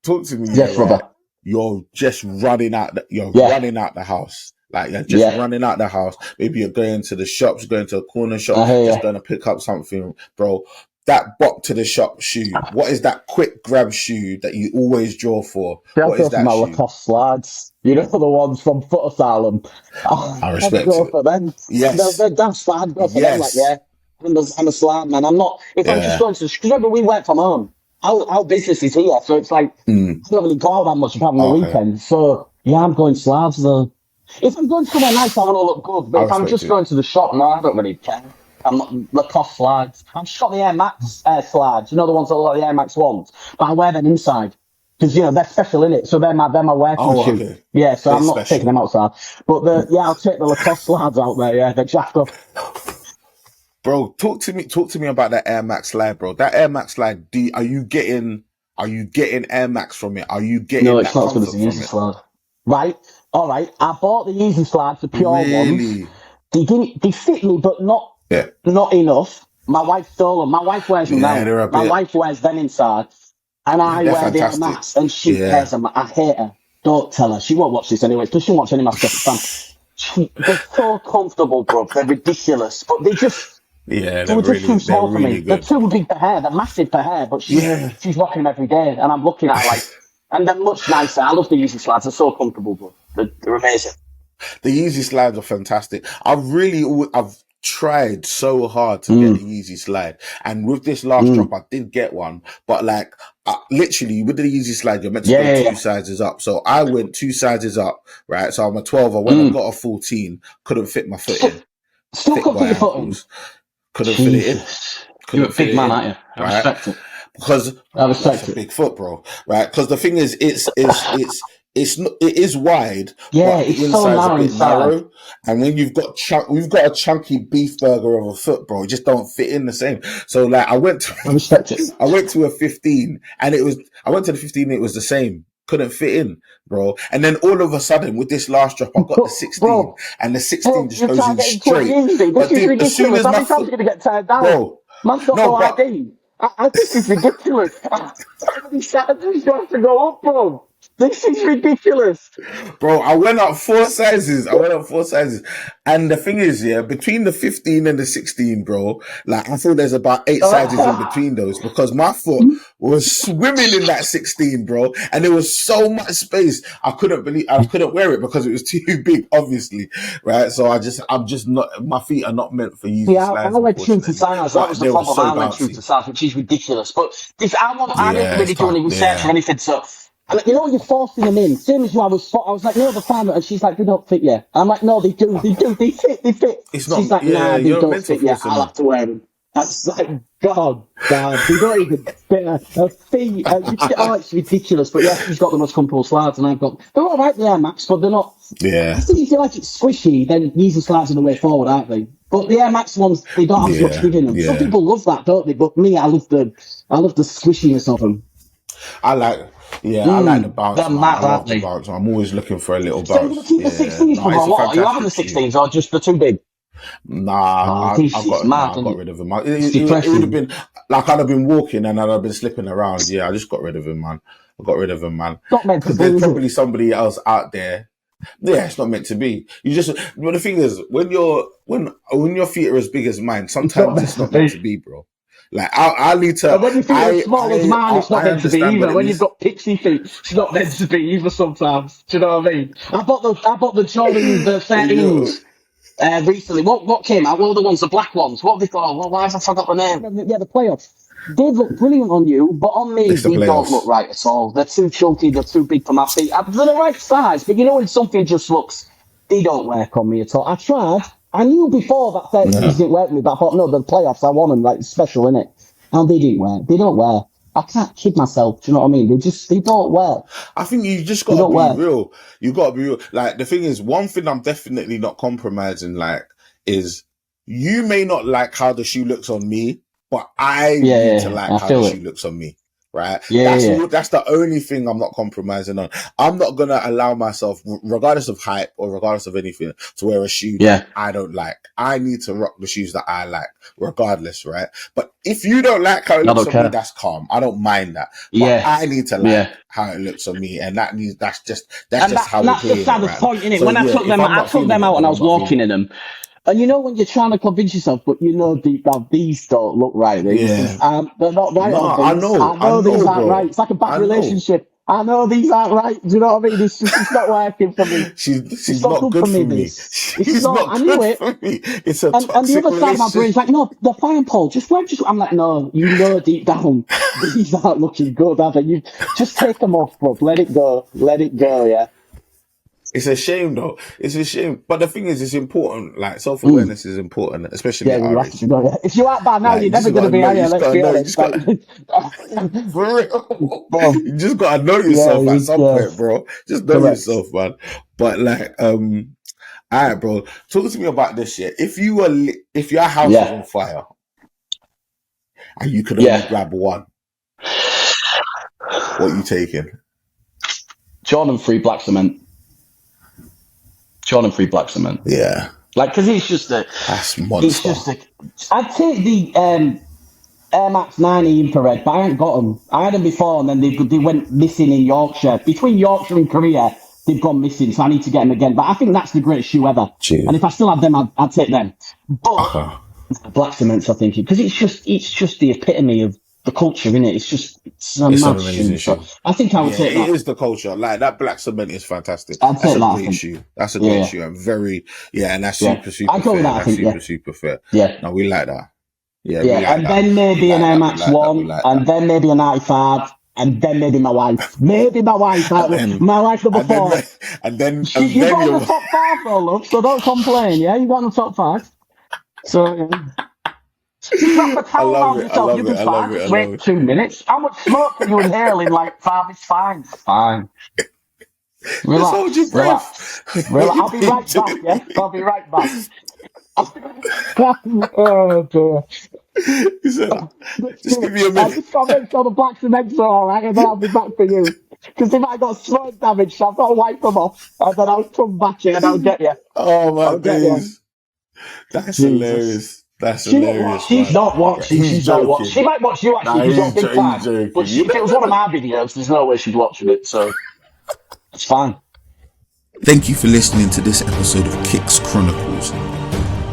Talk to me, yeah, Yes, right? brother. You're just running out. You're Yeah, running out the house. Like you're just yeah. running out the house. Maybe you're going to the shops, going to a corner shop, I hear just you. going to pick up something, bro. That bop to the shop shoe. What is that quick grab shoe that you always draw for? I'll What is go for that my shoe? Lacoste slides. You know the ones from Foot Asylum. Oh, I I'd respect go it. for them. Yes, That's fine. I'd go for them. Like, yes, yeah, I'm a slide man. I'm not. If I'm just yeah. going to, because remember we work from home. Our business is here, so it's like Mm. I don't really go out that much apart from the Okay, weekend. So yeah, I'm going slides though. If I'm going somewhere nice, I want to look good. But I if I'm respect just it. going to the shop, no, I don't really care. I'm not Lacoste slides. I've just got the Air Max slides. You know the ones that look like the Air Max ones, but I wear them inside because they're special in it. So they're my working Oh, shoe. okay. Yeah, so They're I'm not taking special, them outside. But I'll take the Lacoste slides out there. Yeah, they're jacked up. bro. Talk to me about that Air Max slide, bro. That Air Max slide. Are you getting Air Max from it? Are you No, getting it's that not as good as comfort the from Easy it? Slide. Right, all right. I bought the Easy Slides, the pure ones. Really? They didn't. They fit me, but Yeah. not enough. My wife stole them. My wife wears them Yeah, now. they're a My bit. wife wears them inside, and I They're wear the Air fantastic. Max, and she Yeah. wears them. I hate her. Don't tell her. She won't watch this anyway. She won't watch any of my stuff. It's fine. They're so comfortable, bro. They're ridiculous, but Yeah, they were just too they're small for really me. They're good. too big for her. They're massive for her, but Yeah. she's rocking them every day, and I'm looking at her like, and they're much nicer. I love the Easy Slides. They're so comfortable, bro. They're amazing. The Yeezy slides are fantastic. I've tried so hard to get the Mm, Yeezy slide, and with this last mm. drop, I did get one. But like, literally with the Yeezy slide, you're meant to Yeah, go yeah, two yeah. sizes up. So I went two sizes up, right? So I'm a 12. I went and Mm. got a 14. Couldn't fit my foot Still, in. still Thick can't boy fit your foot in. ankles. couldn't fit it in. You're a big man, aren't you? I respect it. Because that's a big foot, bro. Right? Because the thing is, it is wide, yeah, but it's the inside's a bit narrow. And when we've got a chunky beef burger of a foot, bro, it just don't fit in the same. So like, I went to a 15, and I went to the 15, it was the same. Couldn't fit in, bro. And then all of a sudden, with this last drop, I got the 16, and the 16 just goes in straight. This is ridiculous. As soon as my foot, going to get tired down. Bro, man's got no ID. This is ridiculous. These have to go up, bro. This is ridiculous. Bro, I went up 4 sizes. And the thing is, yeah, between the 15 and the 16, bro, like, I feel there's about 8 sizes in between those, because my foot was swimming in that 16, bro. And there was so much space. I couldn't wear it because it was too big, obviously. Right? So I'm just not, my feet are not meant for you. Yeah, I went true to size. That was the problem. I went true to size, which is ridiculous. But I didn't really do any research or anything, so. And you know, you're forcing them in. Same as you, I was like, no, they're fine. And she's like, they don't fit you. I'm like, no, they do. They fit. She's like, nah, they don't fit you. I'll have to wear them. That's like, God, they don't even fit her feet. It's ridiculous. But yeah, she's got the most comfortable slides, and they're all right there, Max, but they're not. Yeah. I think if you like it's squishy, then easy slides are the way forward, aren't they? But the Air Max ones, they don't have as much give in them. Yeah. Some people love that, don't they? But me, I love the squishiness of them. I like the bounce. I love the bounce. I'm always looking for a little bounce. So you're going to keep the 16s for what? Are you having the 16s or just the too big? Nah, I got rid of him. It would have been like I'd have been walking and I'd have been slipping around. Yeah, I just got rid of him, man. Because there's probably somebody else out there. Yeah, it's not meant to be. But the thing is, when your feet are as big as mine, sometimes it's not meant to be, bro. Like I need to. And when you feel as small as mine, it's not meant to be either. When you've got pixie feet, it's not meant to be either. Sometimes, do you know what I mean? I bought the Jordan the 13s recently. What came out? What were the ones? The black ones. What were they called? Well, why have I forgot the name? Yeah, the playoffs. They look brilliant on you, but on me, they don't look right at all. They're too chunky. They're too big for my feet. They're the right size, but you know when something just looks, they don't work on me at all. I tried. I knew before that 13s didn't work with me, but I thought, no, the playoffs, I want them, like, special, innit? And they didn't work. They don't work. I can't kid myself, do you know what I mean? They don't work. I think you just gotta be real. You gotta be real. Like, the thing is, one thing I'm definitely not compromising, like, is you may not like how the shoe looks on me, but I need to like how the shoe looks on me. Right? That's the only thing I'm not compromising on. I'm not going to allow myself, regardless of height or regardless of anything, to wear a shoe that I don't like. I need to rock the shoes that I like, regardless, right? But if you don't like how it looks on me, that's calm. I don't mind that. But I need to like how it looks on me, and that's just how we play. That's the saddest point, innit? So, when I took them out and I was walking in them. And you know when you're trying to convince yourself, but you know deep down these don't look right. They're not right. I know these aren't right. It's like a bad relationship. I know these aren't right. Do you know what I mean? It's not working for me. She's not good for me. She's not good for me. It's a toxic and the other side of my brain's like, no, they're fine, Paul. I'm like, no, you know deep down these aren't looking good, are they? You just take them off, bro. Let it go, yeah. It's a shame, though. It's a shame. But the thing is, it's important. Like, self-awareness is important, especially at our age. If you're out by now, you're never going to be out here. Let's be honest. For real. You just got to know yourself at some point, bro. Just know yourself, man. But, like, all right, bro. Talk to me about this shit. If your house was on fire and you could only grab one, what are you taking? Jordan 3 black cement. Yeah. Like, because it's just that's monster. I'd take the Air Max 90 infrared, but I ain't got them. I had them before, and then they went missing in Yorkshire. Between Yorkshire and Korea, they've gone missing, so I need to get them again. But I think that's the greatest shoe ever. Jeez. And if I still have them, I'd take them. But black cements, I think, because it's just the epitome of the culture, innit? It's a amazing shoe. I think I would take that. It is the culture. Like, that black cement is fantastic. That's a great shoe. That's a great shoe. And very, and that's super fair. That's super fair. Yeah. No, we like that. Yeah. And then maybe an Air Max 1, and then maybe a 95, and then maybe my wife. My wife number 4. And then you got in the top 5 though, love, so don't complain, yeah? You got in the top 5. So, Just wrap a I towel love around it. I yourself. love You'll it. be I fine. love it. Just I love wait it. 2 minutes. How much smoke can you inhale in like 5? It's fine. It's fine. Just hold your Relax. breath. Relax. Relax. What I'll be are you right back. Yeah. doing? I'll be right back. Oh dear. He said, just give me a I'll minute. just gotta make sure the black cement's all right, and then I'll be back for you. Because if I got smoke damage, I've got to wipe them off, and then I'll come back here and I'll get you. Oh my I'll get you. days. That's Jesus. hilarious. That's She not watch. hilarious, She's man. not watching. He's She's not watching. She joking. might watch you actually Nah, because you're big he's time. But joking. if it was one of my videos, there's no way she's watching it. So it's fine. Thank you for listening to this episode of Kicks Chronicles.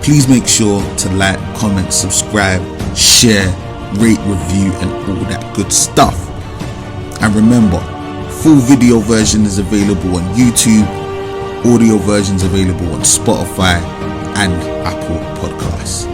Please make sure to like, comment, subscribe, share, rate, review, and all that good stuff. And remember, full video version is available on YouTube, audio versions available on Spotify and Apple Podcasts.